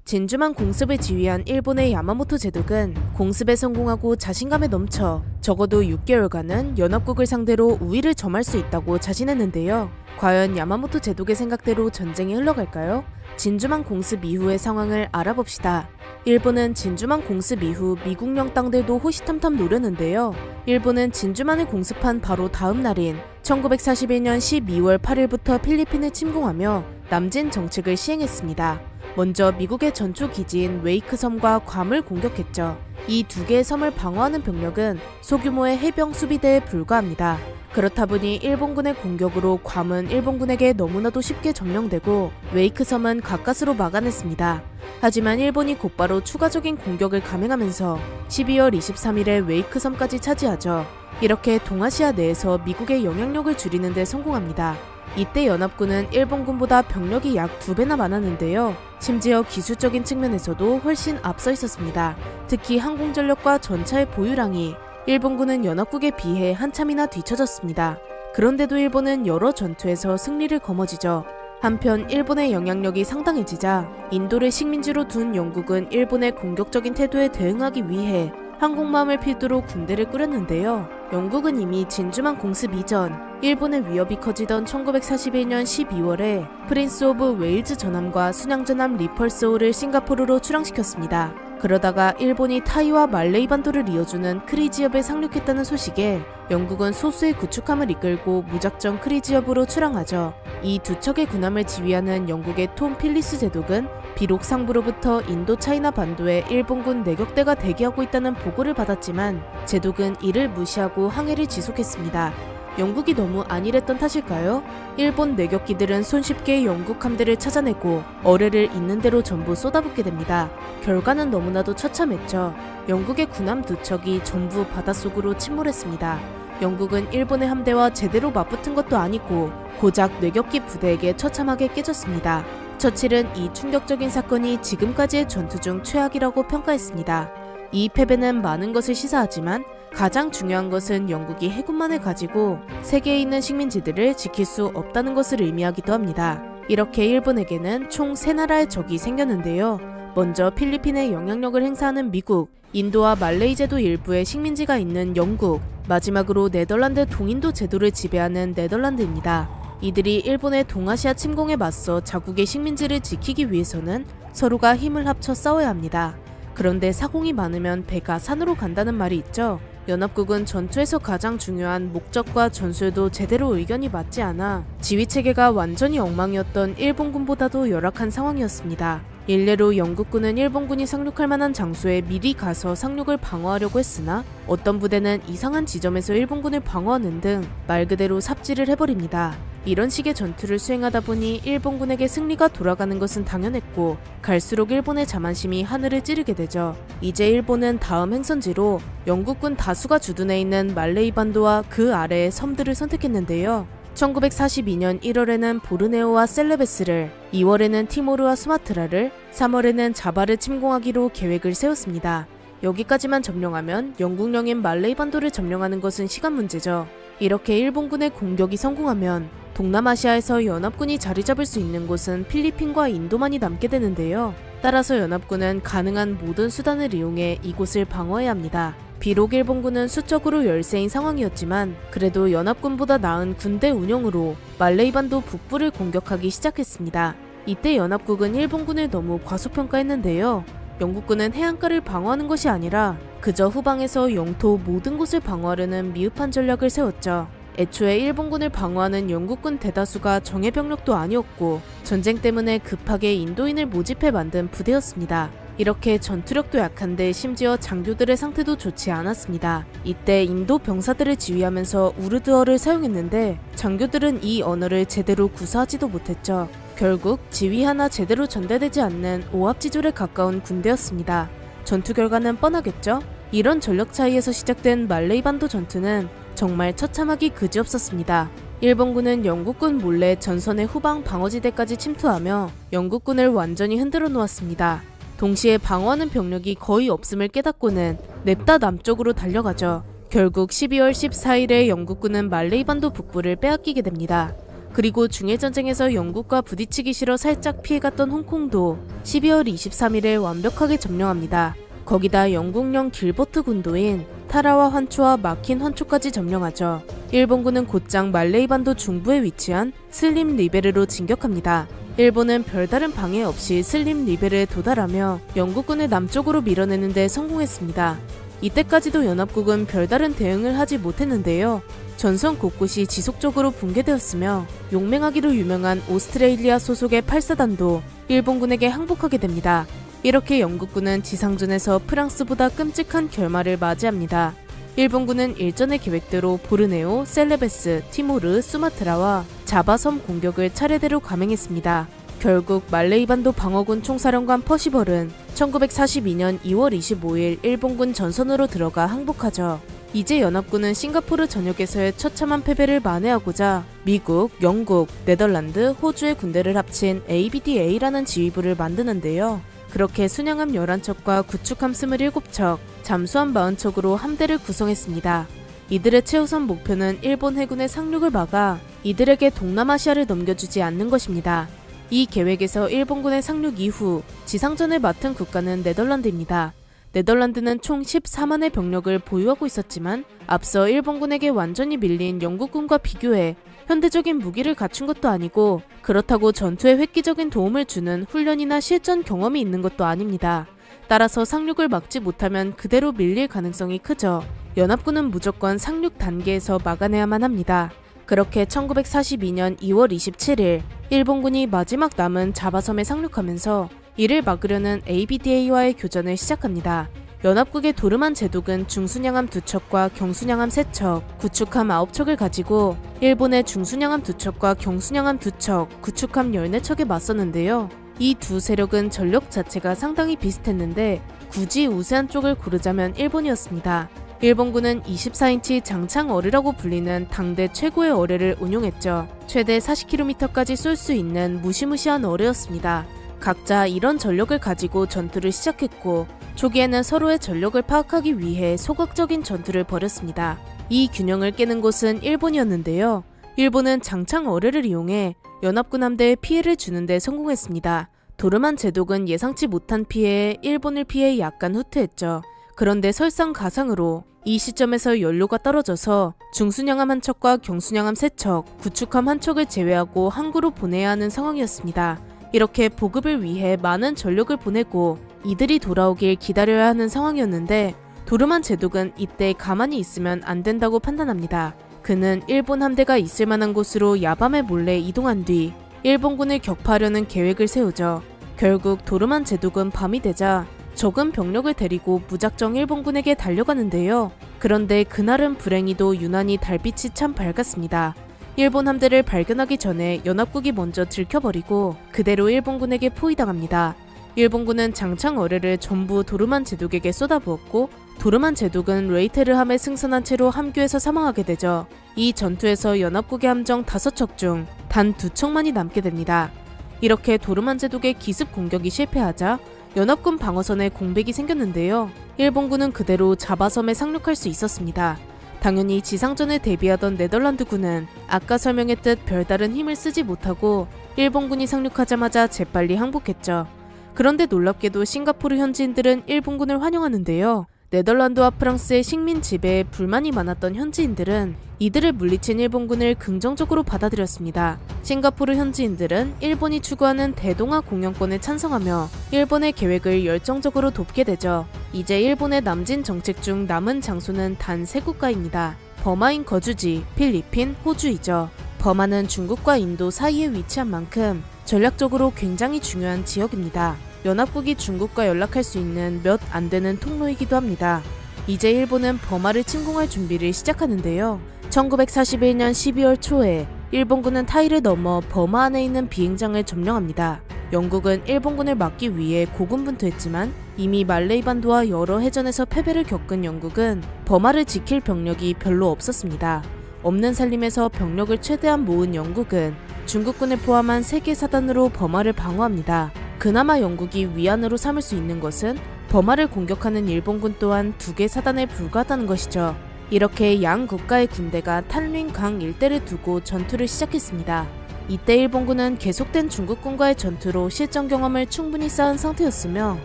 진주만 공습을 지휘한 일본의 야마모토 제독은 공습에 성공하고 자신감에 넘쳐 적어도 6개월간은 연합국을 상대로 우위를 점할 수 있다고 자신했는데요. 과연 야마모토 제독의 생각대로 전쟁이 흘러갈까요? 진주만 공습 이후의 상황을 알아봅시다. 일본은 진주만 공습 이후 미국령 땅들도 호시탐탐 노렸는데요. 일본은 진주만을 공습한 바로 다음 날인 1941년 12월 8일부터 필리핀을 침공하며 남진 정책을 시행했습니다. 먼저 미국의 전초 기지인 웨이크 섬과 괌을 공격했죠. 이 두 개의 섬을 방어하는 병력은 소규모의 해병 수비대에 불과합니다. 그렇다 보니 일본군의 공격으로 괌은 일본군에게 너무나도 쉽게 점령되고 웨이크 섬은 가까스로 막아냈습니다. 하지만 일본이 곧바로 추가적인 공격을 감행하면서 12월 23일에 웨이크 섬까지 차지하죠. 이렇게 동아시아 내에서 미국의 영향력을 줄이는 데 성공합니다. 이때 연합군은 일본군보다 병력이 약 2배나 많았는데요. 심지어 기술적인 측면에서도 훨씬 앞서 있었습니다. 특히 항공전력과 전차의 보유량이 일본군은 연합국에 비해 한참이나 뒤처졌습니다. 그런데도 일본은 여러 전투에서 승리를 거머쥐죠. 한편 일본의 영향력이 상당해지자 인도를 식민지로 둔 영국은 일본의 공격적인 태도에 대응하기 위해 항공모함을 필두로 군대를 꾸렸는데요. 영국은 이미 진주만 공습 이전 일본의 위협이 커지던 1941년 12월에 프린스 오브 웨일즈 전함과 순양 전함 리펄스호를 싱가포르로 출항시켰습니다. 그러다가 일본이 타이와 말레이 반도를 이어주는 크리지엽에 상륙했다는 소식에 영국은 소수의 구축함을 이끌고 무작정 크리지엽으로 출항하죠. 이 두 척의 군함을 지휘하는 영국의 톰 필리스 제독은 비록 상부로부터 인도 차이나 반도에 일본군 내격대가 대기하고 있다는 보고를 받았지만 제독은 이를 무시하고 항해를 지속했습니다. 영국이 너무 안일했던 탓일까요? 일본 내격기들은 손쉽게 영국 함대를 찾아내고 어뢰를 있는 대로 전부 쏟아붓게 됩니다. 결과는 너무나도 처참했죠. 영국의 군함 2척이 전부 바닷속으로 침몰했습니다. 영국은 일본의 함대와 제대로 맞붙은 것도 아니고 고작 뇌격기 부대에게 처참하게 깨졌습니다. 처칠은 이 충격적인 사건이 지금까지의 전투 중 최악이라고 평가했습니다. 이 패배는 많은 것을 시사하지만 가장 중요한 것은 영국이 해군만을 가지고 세계에 있는 식민지들을 지킬 수 없다는 것을 의미하기도 합니다. 이렇게 일본에게는 총 3나라의 적이 생겼는데요. 먼저 필리핀에 영향력을 행사하는 미국, 인도와 말레이 제도 일부의 식민지가 있는 영국, 마지막으로 네덜란드 동인도 제도를 지배하는 네덜란드입니다. 이들이 일본의 동아시아 침공에 맞서 자국의 식민지를 지키기 위해서는 서로가 힘을 합쳐 싸워야 합니다. 그런데 사공이 많으면 배가 산으로 간다는 말이 있죠. 연합국은 전투에서 가장 중요한 목적과 전술도 제대로 의견이 맞지 않아 지휘체계가 완전히 엉망이었던 일본군보다도 열악한 상황이었습니다. 일례로 영국군은 일본군이 상륙할 만한 장소에 미리 가서 상륙을 방어하려고 했으나 어떤 부대는 이상한 지점에서 일본군을 방어하는 등 말 그대로 삽질을 해버립니다. 이런 식의 전투를 수행하다 보니 일본군에게 승리가 돌아가는 것은 당연했고 갈수록 일본의 자만심이 하늘을 찌르게 되죠. 이제 일본은 다음 행선지로 영국군 다수가 주둔해 있는 말레이 반도와 그 아래의 섬들을 선택했는데요. 1942년 1월에는 보르네오와 셀레베스를, 2월에는 티모르와 수마트라를, 3월에는 자바를 침공하기로 계획을 세웠습니다. 여기까지만 점령하면 영국령인 말레이 반도를 점령하는 것은 시간 문제죠. 이렇게 일본군의 공격이 성공하면 동남아시아에서 연합군이 자리 잡을 수 있는 곳은 필리핀과 인도만이 남게 되는데요. 따라서 연합군은 가능한 모든 수단을 이용해 이곳을 방어해야 합니다. 비록 일본군은 수적으로 열세인 상황이었지만 그래도 연합군보다 나은 군대 운영으로 말레이 반도 북부를 공격하기 시작했습니다. 이때 연합국은 일본군을 너무 과소평가했는데요. 영국군은 해안가를 방어하는 것이 아니라 그저 후방에서 영토 모든 곳을 방어하려는 미흡한 전략을 세웠죠. 애초에 일본군을 방어하는 영국군 대다수가 정예병력도 아니었고 전쟁 때문에 급하게 인도인을 모집해 만든 부대였습니다. 이렇게 전투력도 약한데 심지어 장교들의 상태도 좋지 않았습니다. 이때 인도 병사들을 지휘하면서 우르드어를 사용했는데 장교들은 이 언어를 제대로 구사하지도 못했죠. 결국 지휘 하나 제대로 전달되지 않는 오합지졸에 가까운 군대였습니다. 전투 결과는 뻔하겠죠? 이런 전력 차이에서 시작된 말레이 반도 전투는 정말 처참하기 그지없었습니다. 일본군은 영국군 몰래 전선의 후방 방어지대까지 침투하며 영국군을 완전히 흔들어 놓았습니다. 동시에 방어하는 병력이 거의 없음을 깨닫고는 냅다 남쪽으로 달려가죠. 결국 12월 14일에 영국군은 말레이 반도 북부를 빼앗기게 됩니다. 그리고 중해전쟁에서 영국과 부딪히기 싫어 살짝 피해갔던 홍콩도 12월 23일에 완벽하게 점령합니다. 거기다 영국령 길버트 군도인 타라와 환초와 마킨 환초까지 점령하죠. 일본군은 곧장 말레이 반도 중부에 위치한 슬림 리베르로 진격합니다. 일본은 별다른 방해 없이 슬림 리베르에 도달하며 영국군을 남쪽으로 밀어내는 데 성공했습니다. 이때까지도 연합국은 별다른 대응을 하지 못했는데요. 전선 곳곳이 지속적으로 붕괴되었으며 용맹하기로 유명한 오스트레일리아 소속의 8사단도 일본군에게 항복하게 됩니다. 이렇게 영국군은 지상전에서 프랑스보다 끔찍한 결말을 맞이합니다. 일본군은 일전의 계획대로 보르네오, 셀레베스, 티모르, 수마트라와 자바섬 공격을 차례대로 감행했습니다. 결국 말레이 반도 방어군 총사령관 퍼시벌은 1942년 2월 25일 일본군 전선으로 들어가 항복하죠. 이제 연합군은 싱가포르 전역에서의 처참한 패배를 만회하고자 미국, 영국, 네덜란드, 호주의 군대를 합친 ABDA라는 지휘부를 만드는데요. 그렇게 순양함 11척과 구축함 27척, 잠수함 40척으로 함대를 구성했습니다. 이들의 최우선 목표는 일본 해군의 상륙을 막아 이들에게 동남아시아를 넘겨주지 않는 것입니다. 이 계획에서 일본군의 상륙 이후 지상전을 맡은 국가는 네덜란드입니다. 네덜란드는 총 14만의 병력을 보유하고 있었지만 앞서 일본군에게 완전히 밀린 영국군과 비교해 현대적인 무기를 갖춘 것도 아니고 그렇다고 전투에 획기적인 도움을 주는 훈련이나 실전 경험이 있는 것도 아닙니다. 따라서 상륙을 막지 못하면 그대로 밀릴 가능성이 크죠. 연합군은 무조건 상륙 단계에서 막아내야만 합니다. 그렇게 1942년 2월 27일 일본군이 마지막 남은 자바섬에 상륙하면서 이를 막으려는 ABDA와의 교전을 시작합니다. 연합국의 도르만 제독은 중순양함 2척과 경순양함 3척, 구축함 9척을 가지고 일본의 중순양함 2척과 경순양함 2척, 구축함 14척에 맞섰는데요. 이 두 세력은 전력 자체가 상당히 비슷했는데 굳이 우세한 쪽을 고르자면 일본이었습니다. 일본군은 24인치 장창 어뢰라고 불리는 당대 최고의 어뢰를 운용했죠. 최대 40km까지 쏠 수 있는 무시무시한 어뢰였습니다. 각자 이런 전력을 가지고 전투를 시작했고 초기에는 서로의 전력을 파악하기 위해 소극적인 전투를 벌였습니다. 이 균형을 깨는 곳은 일본이었는데요. 일본은 장창 어뢰를 이용해 연합군 함대에 피해를 주는 데 성공했습니다. 도르만 제독은 예상치 못한 피해에 일본을 피해 약간 후퇴했죠. 그런데 설상가상으로 이 시점에서 연료가 떨어져서 중순양함 1척과 경순양함 3척, 구축함 1척을 제외하고 항구로 보내야 하는 상황이었습니다. 이렇게 보급을 위해 많은 전력을 보내고 이들이 돌아오길 기다려야 하는 상황이었는데 도르만 제독은 이때 가만히 있으면 안 된다고 판단합니다. 그는 일본 함대가 있을 만한 곳으로 야밤에 몰래 이동한 뒤 일본군을 격파하려는 계획을 세우죠. 결국 도르만 제독은 밤이 되자 적은 병력을 데리고 무작정 일본군에게 달려가는데요. 그런데 그날은 불행히도 유난히 달빛이 참 밝았습니다. 일본 함대를 발견하기 전에 연합국이 먼저 들켜버리고 그대로 일본군에게 포위당합니다. 일본군은 장창 어뢰를 전부 도르만 제독에게 쏟아부었고 도르만 제독은 레이테르함에 승선한 채로 함교에서 사망하게 되죠. 이 전투에서 연합국의 함정 5척 중 단 2척만이 남게 됩니다. 이렇게 도르만 제독의 기습 공격이 실패하자 연합군 방어선에 공백이 생겼는데요. 일본군은 그대로 자바섬에 상륙할 수 있었습니다. 당연히 지상전을 대비하던 네덜란드군은 아까 설명했듯 별다른 힘을 쓰지 못하고 일본군이 상륙하자마자 재빨리 항복했죠. 그런데 놀랍게도 싱가포르 현지인들은 일본군을 환영하는데요. 네덜란드와 프랑스의 식민 지배에 불만이 많았던 현지인들은 이들을 물리친 일본군을 긍정적으로 받아들였습니다. 싱가포르 현지인들은 일본이 추구하는 대동아 공영권에 찬성하며 일본의 계획을 열정적으로 돕게 되죠. 이제 일본의 남진 정책 중 남은 장소는 단 3국가입니다. 버마인 거주지, 필리핀, 호주이죠. 버마는 중국과 인도 사이에 위치한 만큼 전략적으로 굉장히 중요한 지역입니다. 연합국이 중국과 연락할 수 있는 몇 안 되는 통로이기도 합니다. 이제 일본은 버마를 침공할 준비를 시작하는데요. 1941년 12월 초에 일본군은 타이를 넘어 버마 안에 있는 비행장을 점령합니다. 영국은 일본군을 막기 위해 고군분투했지만 이미 말레이 반도와 여러 해전에서 패배를 겪은 영국은 버마를 지킬 병력이 별로 없었습니다. 없는 살림에서 병력을 최대한 모은 영국은 중국군을 포함한 3개 사단으로 버마를 방어합니다. 그나마 영국이 위안으로 삼을 수 있는 것은 버마를 공격하는 일본군 또한 2개 사단에 불과하다는 것이죠. 이렇게 양 국가의 군대가 탄린 강 일대를 두고 전투를 시작했습니다. 이때 일본군은 계속된 중국군과의 전투로 실전 경험을 충분히 쌓은 상태였으며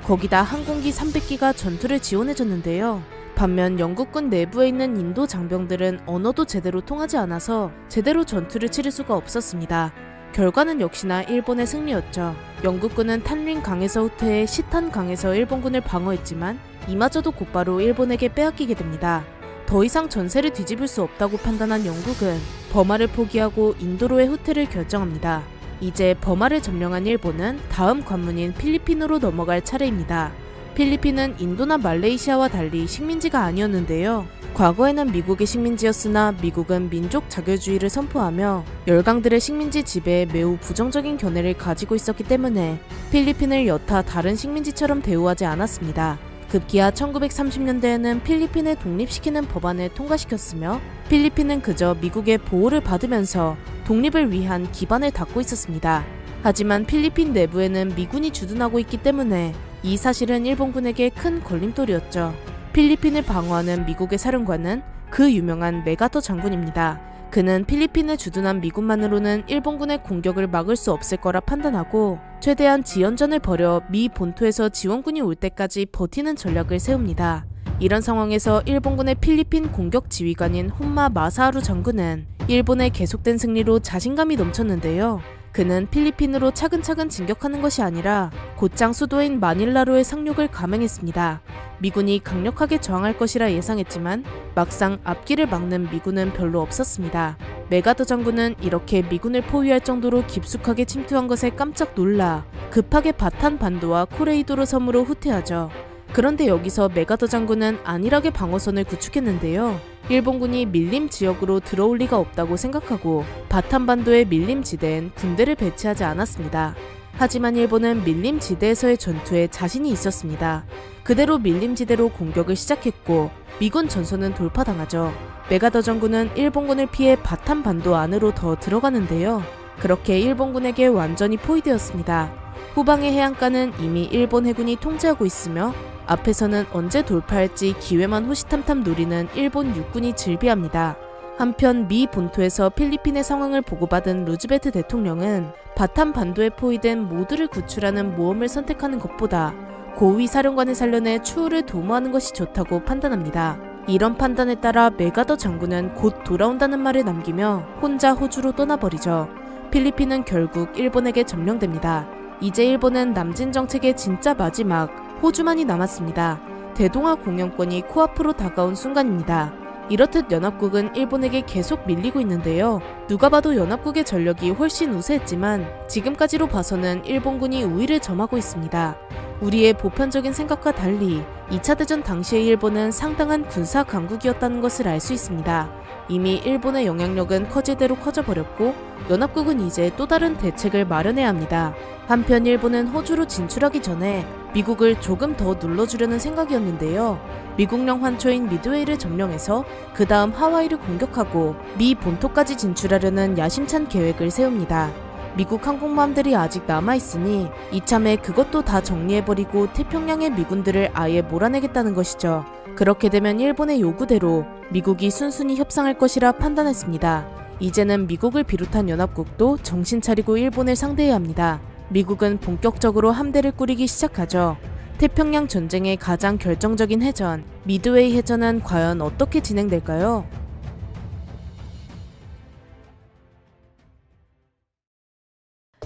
거기다 항공기 300기가 전투를 지원해줬는데요. 반면 영국군 내부에 있는 인도 장병들은 언어도 제대로 통하지 않아서 제대로 전투를 치를 수가 없었습니다. 결과는 역시나 일본의 승리였죠. 영국군은 탄린 강에서 후퇴해 시탄 강에서 일본군을 방어했지만 이마저도 곧바로 일본에게 빼앗기게 됩니다. 더 이상 전세를 뒤집을 수 없다고 판단한 영국은 버마를 포기하고 인도로의 후퇴를 결정합니다. 이제 버마를 점령한 일본은 다음 관문인 필리핀으로 넘어갈 차례입니다. 필리핀은 인도나 말레이시아와 달리 식민지가 아니었는데요. 과거에는 미국의 식민지였으나 미국은 민족 자결주의를 선포하며 열강들의 식민지 지배에 매우 부정적인 견해를 가지고 있었기 때문에 필리핀을 여타 다른 식민지처럼 대우하지 않았습니다. 급기야 1930년대에는 필리핀을 독립시키는 법안을 통과시켰으며 필리핀은 그저 미국의 보호를 받으면서 독립을 위한 기반을 닦고 있었습니다. 하지만 필리핀 내부에는 미군이 주둔하고 있기 때문에 이 사실은 일본군에게 큰 걸림돌이었죠. 필리핀을 방어하는 미국의 사령관은 그 유명한 메가터 장군입니다. 그는 필리핀에 주둔한 미군만으로는 일본군의 공격을 막을 수 없을 거라 판단하고 최대한 지연전을 벌여 미 본토에서 지원군이 올 때까지 버티는 전략을 세웁니다. 이런 상황에서 일본군의 필리핀 공격 지휘관인 혼마 마사하루 장군은 일본의 계속된 승리로 자신감이 넘쳤는데요. 그는 필리핀으로 차근차근 진격하는 것이 아니라 곧장 수도인 마닐라로의 상륙을 감행했습니다. 미군이 강력하게 저항할 것이라 예상했지만 막상 앞길을 막는 미군은 별로 없었습니다. 메가더 장군은 이렇게 미군을 포위할 정도로 깊숙하게 침투한 것에 깜짝 놀라 급하게 바탄 반도와 코레이도르 섬으로 후퇴하죠. 그런데 여기서 메가더 장군은 안일하게 방어선을 구축했는데요. 일본군이 밀림 지역으로 들어올 리가 없다고 생각하고 바탄반도의 밀림 지대엔 군대를 배치하지 않았습니다. 하지만 일본은 밀림 지대에서의 전투에 자신이 있었습니다. 그대로 밀림 지대로 공격을 시작했고 미군 전선은 돌파당하죠. 메가더 장군은 일본군을 피해 바탄반도 안으로 더 들어가는데요. 그렇게 일본군에게 완전히 포위되었습니다. 후방의 해안가는 이미 일본 해군이 통제하고 있으며 앞에서는 언제 돌파할지 기회만 호시탐탐 노리는 일본 육군이 즐비합니다. 한편 미 본토에서 필리핀의 상황을 보고받은 루즈벨트 대통령은 바탄 반도에 포위된 모두를 구출하는 모험을 선택하는 것보다 고위 사령관을 살려내 추후를 도모하는 것이 좋다고 판단합니다. 이런 판단에 따라 메가더 장군은 곧 돌아온다는 말을 남기며 혼자 호주로 떠나버리죠. 필리핀은 결국 일본에게 점령됩니다. 이제 일본은 남진 정책의 진짜 마지막 호주만이 남았습니다. 대동아 공영권이 코앞으로 다가온 순간입니다. 이렇듯 연합국은 일본에게 계속 밀리고 있는데요. 누가 봐도 연합국의 전력이 훨씬 우세했지만 지금까지로 봐서는 일본군이 우위를 점하고 있습니다. 우리의 보편적인 생각과 달리 2차 대전 당시의 일본은 상당한 군사 강국이었다는 것을 알 수 있습니다. 이미 일본의 영향력은 커질 대로 커져버렸고 연합국은 이제 또 다른 대책을 마련해야 합니다. 한편 일본은 호주로 진출하기 전에 미국을 조금 더 눌러주려는 생각이었는데요. 미국령 환초인 미드웨이를 점령해서 그 다음 하와이를 공격하고 미 본토까지 진출하려는 야심찬 계획을 세웁니다. 미국 항공모함들이 아직 남아있으니 이참에 그것도 다 정리해버리고 태평양의 미군들을 아예 몰아내겠다는 것이죠. 그렇게 되면 일본의 요구대로 미국이 순순히 협상할 것이라 판단했습니다. 이제는 미국을 비롯한 연합국도 정신 차리고 일본을 상대해야 합니다. 미국은 본격적으로 함대를 꾸리기 시작하죠. 태평양 전쟁의 가장 결정적인 해전, 미드웨이 해전은 과연 어떻게 진행될까요?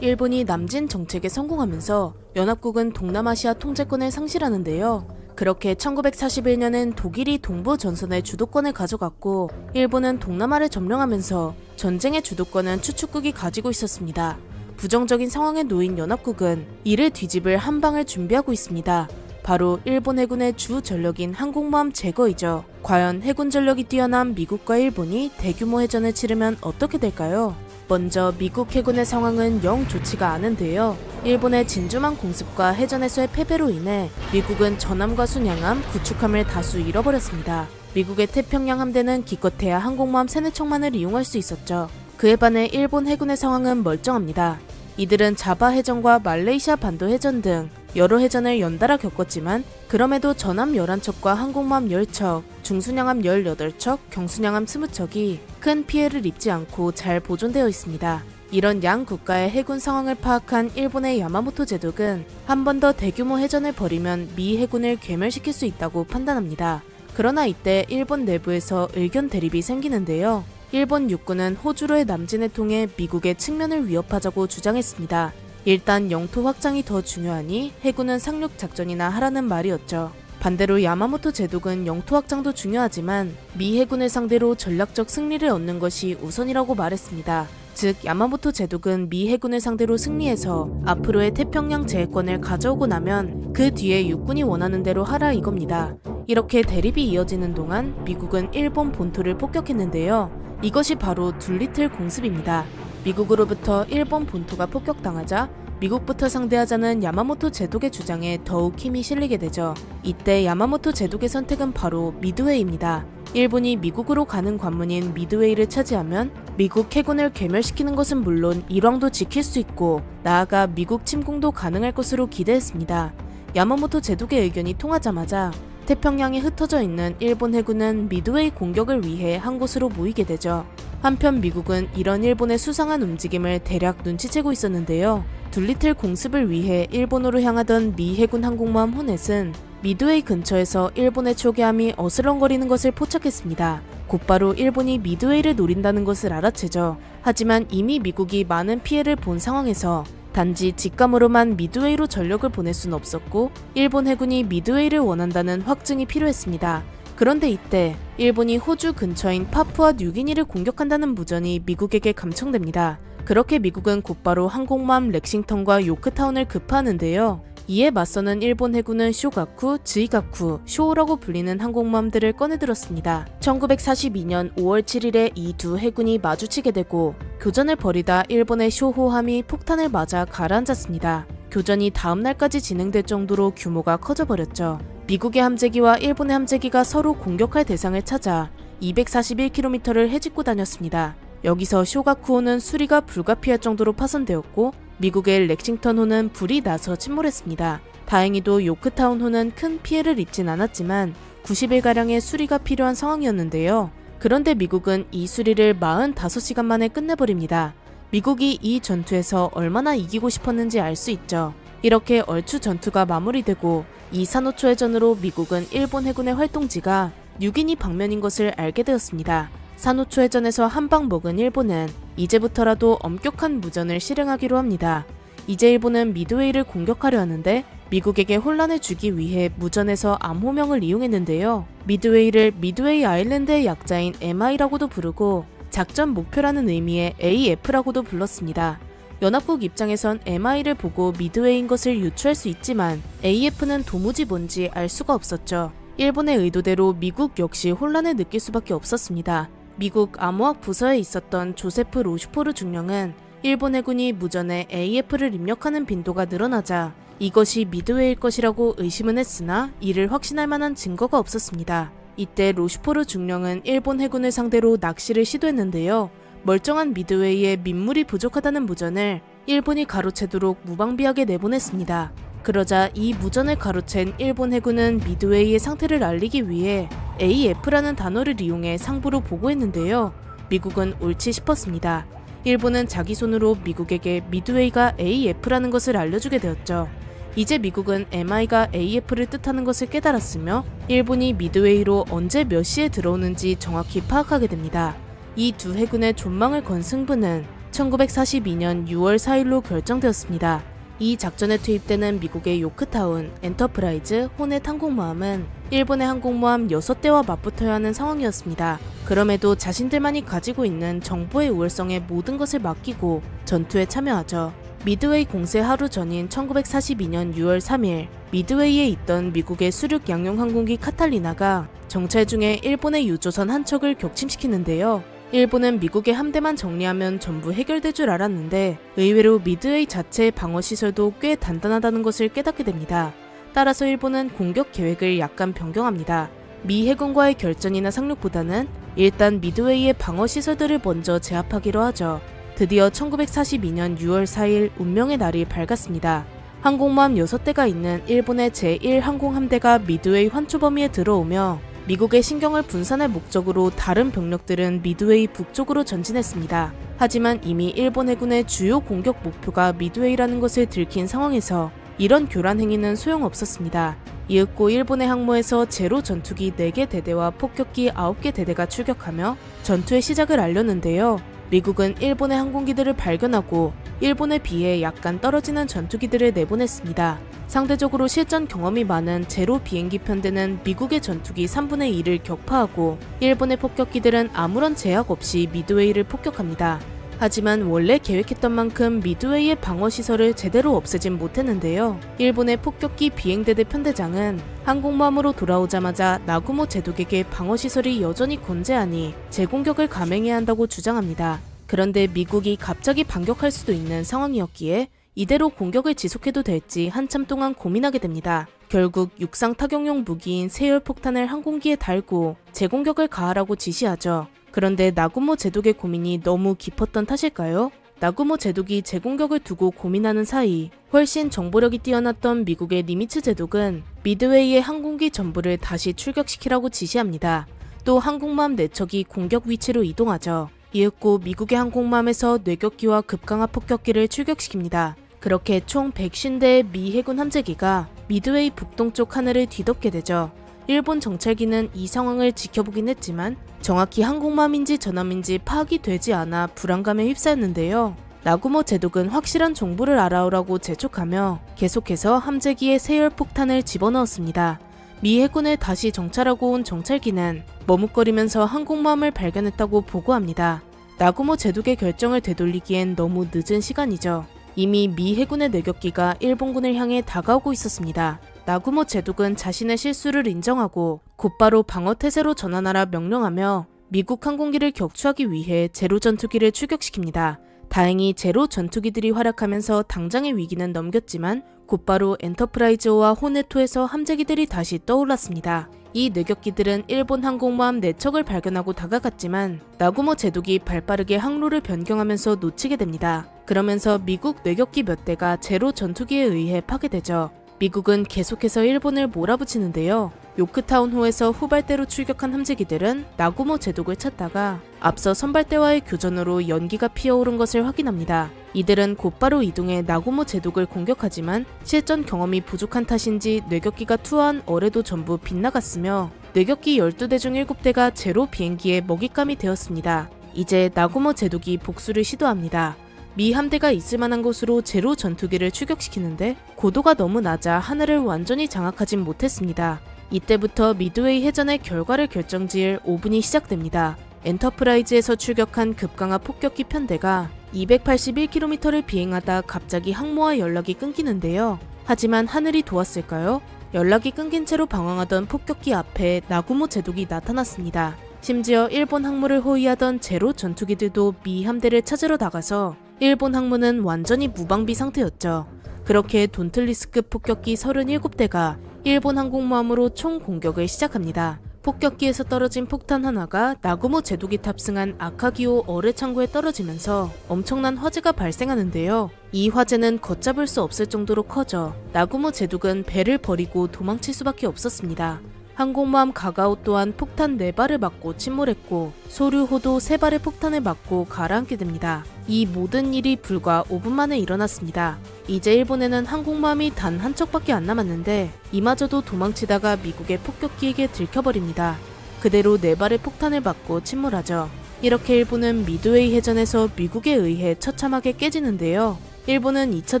일본이 남진 정책에 성공하면서 연합국은 동남아시아 통제권을 상실하는데요. 그렇게 1941년엔 독일이 동부 전선의 주도권을 가져갔고 일본은 동남아를 점령하면서 전쟁의 주도권은 추축국이 가지고 있었습니다. 부정적인 상황에 놓인 연합국은 이를 뒤집을 한 방을 준비하고 있습니다. 바로 일본 해군의 주 전력인 항공모함 제거이죠. 과연 해군 전력이 뛰어난 미국과 일본이 대규모 해전을 치르면 어떻게 될까요? 먼저 미국 해군의 상황은 영 좋지가 않은데요. 일본의 진주만 공습과 해전에서의 패배로 인해 미국은 전함과 순양함, 구축함을 다수 잃어버렸습니다. 미국의 태평양 함대는 기껏해야 항공모함 3-4척만을 이용할 수 있었죠. 그에 반해 일본 해군의 상황은 멀쩡합니다. 이들은 자바 해전과 말레이시아 반도 해전 등 여러 해전을 연달아 겪었지만 그럼에도 전함 11척과 항공모함 10척, 중순양함 18척, 경순양함 20척이 큰 피해를 입지 않고 잘 보존되어 있습니다. 이런 양 국가의 해군 상황을 파악한 일본의 야마모토 제독은 한 번 더 대규모 해전을 벌이면 미 해군을 괴멸시킬 수 있다고 판단합니다. 그러나 이때 일본 내부에서 의견 대립이 생기는데요. 일본 육군은 호주로의 남진을 통해 미국의 측면을 위협하자고 주장했습니다. 일단 영토 확장이 더 중요하니 해군은 상륙 작전이나 하라는 말이었죠. 반대로 야마모토 제독은 영토 확장도 중요하지만 미 해군을 상대로 전략적 승리를 얻는 것이 우선이라고 말했습니다. 즉 야마모토 제독은 미 해군을 상대로 승리해서 앞으로의 태평양 제해권을 가져오고 나면 그 뒤에 육군이 원하는 대로 하라 이겁니다. 이렇게 대립이 이어지는 동안 미국은 일본 본토를 폭격했는데요. 이것이 바로 둘리틀 공습입니다. 미국으로부터 일본 본토가 폭격당하자 미국부터 상대하자는 야마모토 제독의 주장에 더욱 힘이 실리게 되죠. 이때 야마모토 제독의 선택은 바로 미드웨이입니다. 일본이 미국으로 가는 관문인 미드웨이를 차지하면 미국 해군을 괴멸시키는 것은 물론 일왕도 지킬 수 있고 나아가 미국 침공도 가능할 것으로 기대했습니다. 야마모토 제독의 의견이 통하자마자 태평양에 흩어져 있는 일본 해군은 미드웨이 공격을 위해 한 곳으로 모이게 되죠. 한편 미국은 이런 일본의 수상한 움직임을 대략 눈치채고 있었는데요. 둘리틀 공습을 위해 일본으로 향하던 미 해군 항공모함 호넷은 미드웨이 근처에서 일본의 초계함이 어슬렁거리는 것을 포착했습니다. 곧바로 일본이 미드웨이를 노린다는 것을 알아채죠. 하지만 이미 미국이 많은 피해를 본 상황에서 단지 직감으로만 미드웨이로 전력을 보낼 수는 없었고 일본 해군이 미드웨이를 원한다는 확증이 필요했습니다. 그런데 이때 일본이 호주 근처인 파푸아 뉴기니를 공격한다는 무전이 미국에게 감청됩니다. 그렇게 미국은 곧바로 항공모함 렉싱턴과 요크타운을 급파하는데요. 이에 맞서는 일본 해군은 쇼가쿠, 즈이가쿠, 쇼호라고 불리는 항공모함들을 꺼내들었습니다. 1942년 5월 7일에 이 두 해군이 마주치게 되고 교전을 벌이다 일본의 쇼호함이 폭탄을 맞아 가라앉았습니다. 교전이 다음날까지 진행될 정도로 규모가 커져버렸죠. 미국의 함재기와 일본의 함재기가 서로 공격할 대상을 찾아 241km를 헤집고 다녔습니다. 여기서 쇼가쿠호는 수리가 불가피할 정도로 파손되었고 미국의 렉싱턴호는 불이 나서 침몰했습니다. 다행히도 요크타운호는 큰 피해를 입진 않았지만 90일가량의 수리가 필요한 상황이었는데요. 그런데 미국은 이 수리를 45시간 만에 끝내버립니다. 미국이 이 전투에서 얼마나 이기고 싶었는지 알 수 있죠. 이렇게 얼추 전투가 마무리되고 이 산호초 해전으로 미국은 일본 해군의 활동지가 뉴기니 방면인 것을 알게 되었습니다. 산호초 해전에서 한 방 먹은 일본은 이제부터라도 엄격한 무전을 실행하기로 합니다. 이제 일본은 미드웨이를 공격하려 하는데 미국에게 혼란을 주기 위해 무전에서 암호명을 이용했는데요. 미드웨이를 미드웨이 아일랜드의 약자인 MI라고도 부르고 작전 목표라는 의미의 AF라고도 불렀습니다. 연합국 입장에선 MI를 보고 미드웨이인 것을 유추할 수 있지만 AF는 도무지 뭔지 알 수가 없었죠. 일본의 의도대로 미국 역시 혼란을 느낄 수밖에 없었습니다. 미국 암호학 부서에 있었던 조세프 로슈포르 중령은 일본 해군이 무전에 AF를 입력하는 빈도가 늘어나자 이것이 미드웨이일 것이라고 의심은 했으나 이를 확신할 만한 증거가 없었습니다. 이때 로슈포르 중령은 일본 해군을 상대로 낚시를 시도했는데요. 멀쩡한 미드웨이에 민물이 부족하다는 무전을 일본이 가로채도록 무방비하게 내보냈습니다. 그러자 이 무전을 가로챈 일본 해군은 미드웨이의 상태를 알리기 위해 AF라는 단어를 이용해 상부로 보고했는데요. 미국은 옳지 싶었습니다. 일본은 자기 손으로 미국에게 미드웨이가 AF라는 것을 알려주게 되었죠. 이제 미국은 MI가 AF를 뜻하는 것을 깨달았으며 일본이 미드웨이로 언제 몇 시에 들어오는지 정확히 파악하게 됩니다. 이 두 해군의 존망을 건 승부는 1942년 6월 4일로 결정되었습니다. 이 작전에 투입되는 미국의 요크타운, 엔터프라이즈, 호넷 항공모함은 일본의 항공모함 6대와 맞붙어야 하는 상황이었습니다. 그럼에도 자신들만이 가지고 있는 정보의 우월성에 모든 것을 맡기고 전투에 참여하죠. 미드웨이 공세 하루 전인 1942년 6월 3일, 미드웨이에 있던 미국의 수륙 양용 항공기 카탈리나가 정찰 중에 일본의 유조선 한 척을 격침시키는데요. 일본은 미국의 함대만 정리하면 전부 해결될 줄 알았는데 의외로 미드웨이 자체의 방어시설도 꽤 단단하다는 것을 깨닫게 됩니다. 따라서 일본은 공격 계획을 약간 변경합니다. 미 해군과의 결전이나 상륙보다는 일단 미드웨이의 방어시설들을 먼저 제압하기로 하죠. 드디어 1942년 6월 4일 운명의 날이 밝았습니다. 항공모함 6대가 있는 일본의 제1항공함대가 미드웨이 환초 범위에 들어오며 미국의 신경을 분산할 목적으로 다른 병력들은 미드웨이 북쪽으로 전진했습니다. 하지만 이미 일본 해군의 주요 공격 목표가 미드웨이라는 것을 들킨 상황에서 이런 교란 행위는 소용없었습니다. 이윽고 일본의 항모에서 제로 전투기 4개 대대와 폭격기 9개 대대가 출격하며 전투의 시작을 알렸는데요. 미국은 일본의 항공기들을 발견하고 일본에 비해 약간 떨어지는 전투기들을 내보냈습니다. 상대적으로 실전 경험이 많은 제로 비행기 편대는 미국의 전투기 3분의 2를 격파하고 일본의 폭격기들은 아무런 제약 없이 미드웨이를 폭격합니다. 하지만 원래 계획했던 만큼 미드웨이의 방어시설을 제대로 없애진 못했는데요. 일본의 폭격기 비행대대 편대장은 항공모함으로 돌아오자마자 나구모 제독에게 방어시설이 여전히 건재하니 재공격을 감행해야 한다고 주장합니다. 그런데 미국이 갑자기 반격할 수도 있는 상황이었기에 이대로 공격을 지속해도 될지 한참 동안 고민하게 됩니다. 결국 육상 타격용 무기인 세열폭탄을 항공기에 달고 재공격을 가하라고 지시하죠. 그런데 나구모 제독의 고민이 너무 깊었던 탓일까요? 나구모 제독이 재공격을 두고 고민하는 사이 훨씬 정보력이 뛰어났던 미국의 니미츠 제독은 미드웨이의 항공기 전부를 다시 출격시키라고 지시합니다. 또 항공모함 4척이 공격 위치로 이동하죠. 이윽고 미국의 항공모함에서 뇌격기와 급강화 폭격기를 출격시킵니다. 그렇게 총 150대의 미 해군 함재기가 미드웨이 북동쪽 하늘을 뒤덮게 되죠. 일본 정찰기는 이 상황을 지켜보긴 했지만 정확히 항공모함인지 전함인지 파악이 되지 않아 불안감에 휩싸였는데요. 나구모 제독은 확실한 정보를 알아오라고 재촉하며 계속해서 함재기에 세열폭탄을 집어넣었습니다. 미 해군을 다시 정찰하고 온 정찰기는 머뭇거리면서 항공모함을 발견했다고 보고합니다. 나구모 제독의 결정을 되돌리기엔 너무 늦은 시간이죠. 이미 미 해군의 뇌격기가 일본군을 향해 다가오고 있었습니다. 나구모 제독은 자신의 실수를 인정하고 곧바로 방어태세로 전환하라 명령하며 미국 항공기를 격추하기 위해 제로 전투기를 출격시킵니다. 다행히 제로 전투기들이 활약하면서 당장의 위기는 넘겼지만 곧바로 엔터프라이즈호와 호네토에서 함재기들이 다시 떠올랐습니다. 이 뇌격기들은 일본 항공모함 4척을 발견하고 다가갔지만 나구모 제독이 발빠르게 항로를 변경하면서 놓치게 됩니다. 그러면서 미국 뇌격기 몇 대가 제로 전투기에 의해 파괴되죠. 미국은 계속해서 일본을 몰아붙이는데요. 요크타운호에서 후발대로 출격한 함재기들은 나구모 제독을 찾다가 앞서 선발대와의 교전으로 연기가 피어오른 것을 확인합니다. 이들은 곧바로 이동해 나구모 제독을 공격하지만 실전 경험이 부족한 탓인지 뇌격기가 투하한 어뢰도 전부 빗나갔으며 뇌격기 12대 중 7대가 제로 비행기에 먹잇감이 되었습니다. 이제 나구모 제독이 복수를 시도합니다. 미 함대가 있을 만한 곳으로 제로 전투기를 출격시키는데 고도가 너무 낮아 하늘을 완전히 장악하진 못했습니다. 이때부터 미드웨이 해전의 결과를 결정지을 5분이 시작됩니다. 엔터프라이즈에서 출격한 급강화 폭격기 편대가 281km를 비행하다 갑자기 항모와 연락이 끊기는데요. 하지만 하늘이 도왔을까요? 연락이 끊긴 채로 방황하던 폭격기 앞에 나구모 제독이 나타났습니다. 심지어 일본 항모를 호위하던 제로 전투기들도 미 함대를 찾으러 나가서 일본 항모는 완전히 무방비 상태였죠. 그렇게 돈틀리스급 폭격기 37대가 일본 항공모함으로 총 공격을 시작합니다. 폭격기에서 떨어진 폭탄 하나가 나구모 제독이 탑승한 아카기오 어뢰 창고에 떨어지면서 엄청난 화재가 발생하는데요. 이 화재는 걷잡을 수 없을 정도로 커져 나구모 제독은 배를 버리고 도망칠 수밖에 없었습니다. 항공모함 가가오 또한 폭탄 4발을 맞고 침몰했고 소류호도 3발의 폭탄을 맞고 가라앉게 됩니다. 이 모든 일이 불과 5분 만에 일어났습니다. 이제 일본에는 항공모함이 단 한 척밖에 안 남았는데 이마저도 도망치다가 미국의 폭격기에게 들켜버립니다. 그대로 4발의 폭탄을 맞고 침몰하죠. 이렇게 일본은 미드웨이 해전에서 미국에 의해 처참하게 깨지는데요. 일본은 2차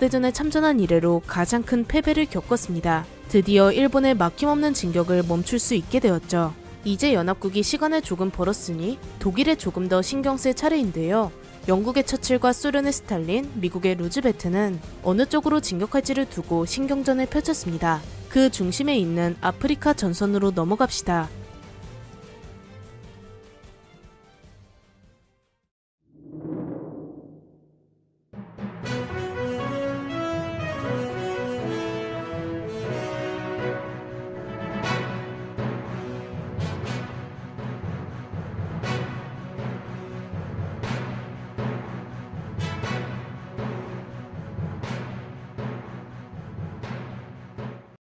대전에 참전한 이래로 가장 큰 패배를 겪었습니다. 드디어 일본의 막힘없는 진격을 멈출 수 있게 되었죠. 이제 연합국이 시간을 조금 벌었으니 독일에 조금 더 신경 쓸 차례인데요. 영국의 처칠과 소련의 스탈린, 미국의 루즈베트는 어느 쪽으로 진격할지를 두고 신경전을 펼쳤습니다. 그 중심에 있는 아프리카 전선으로 넘어갑시다.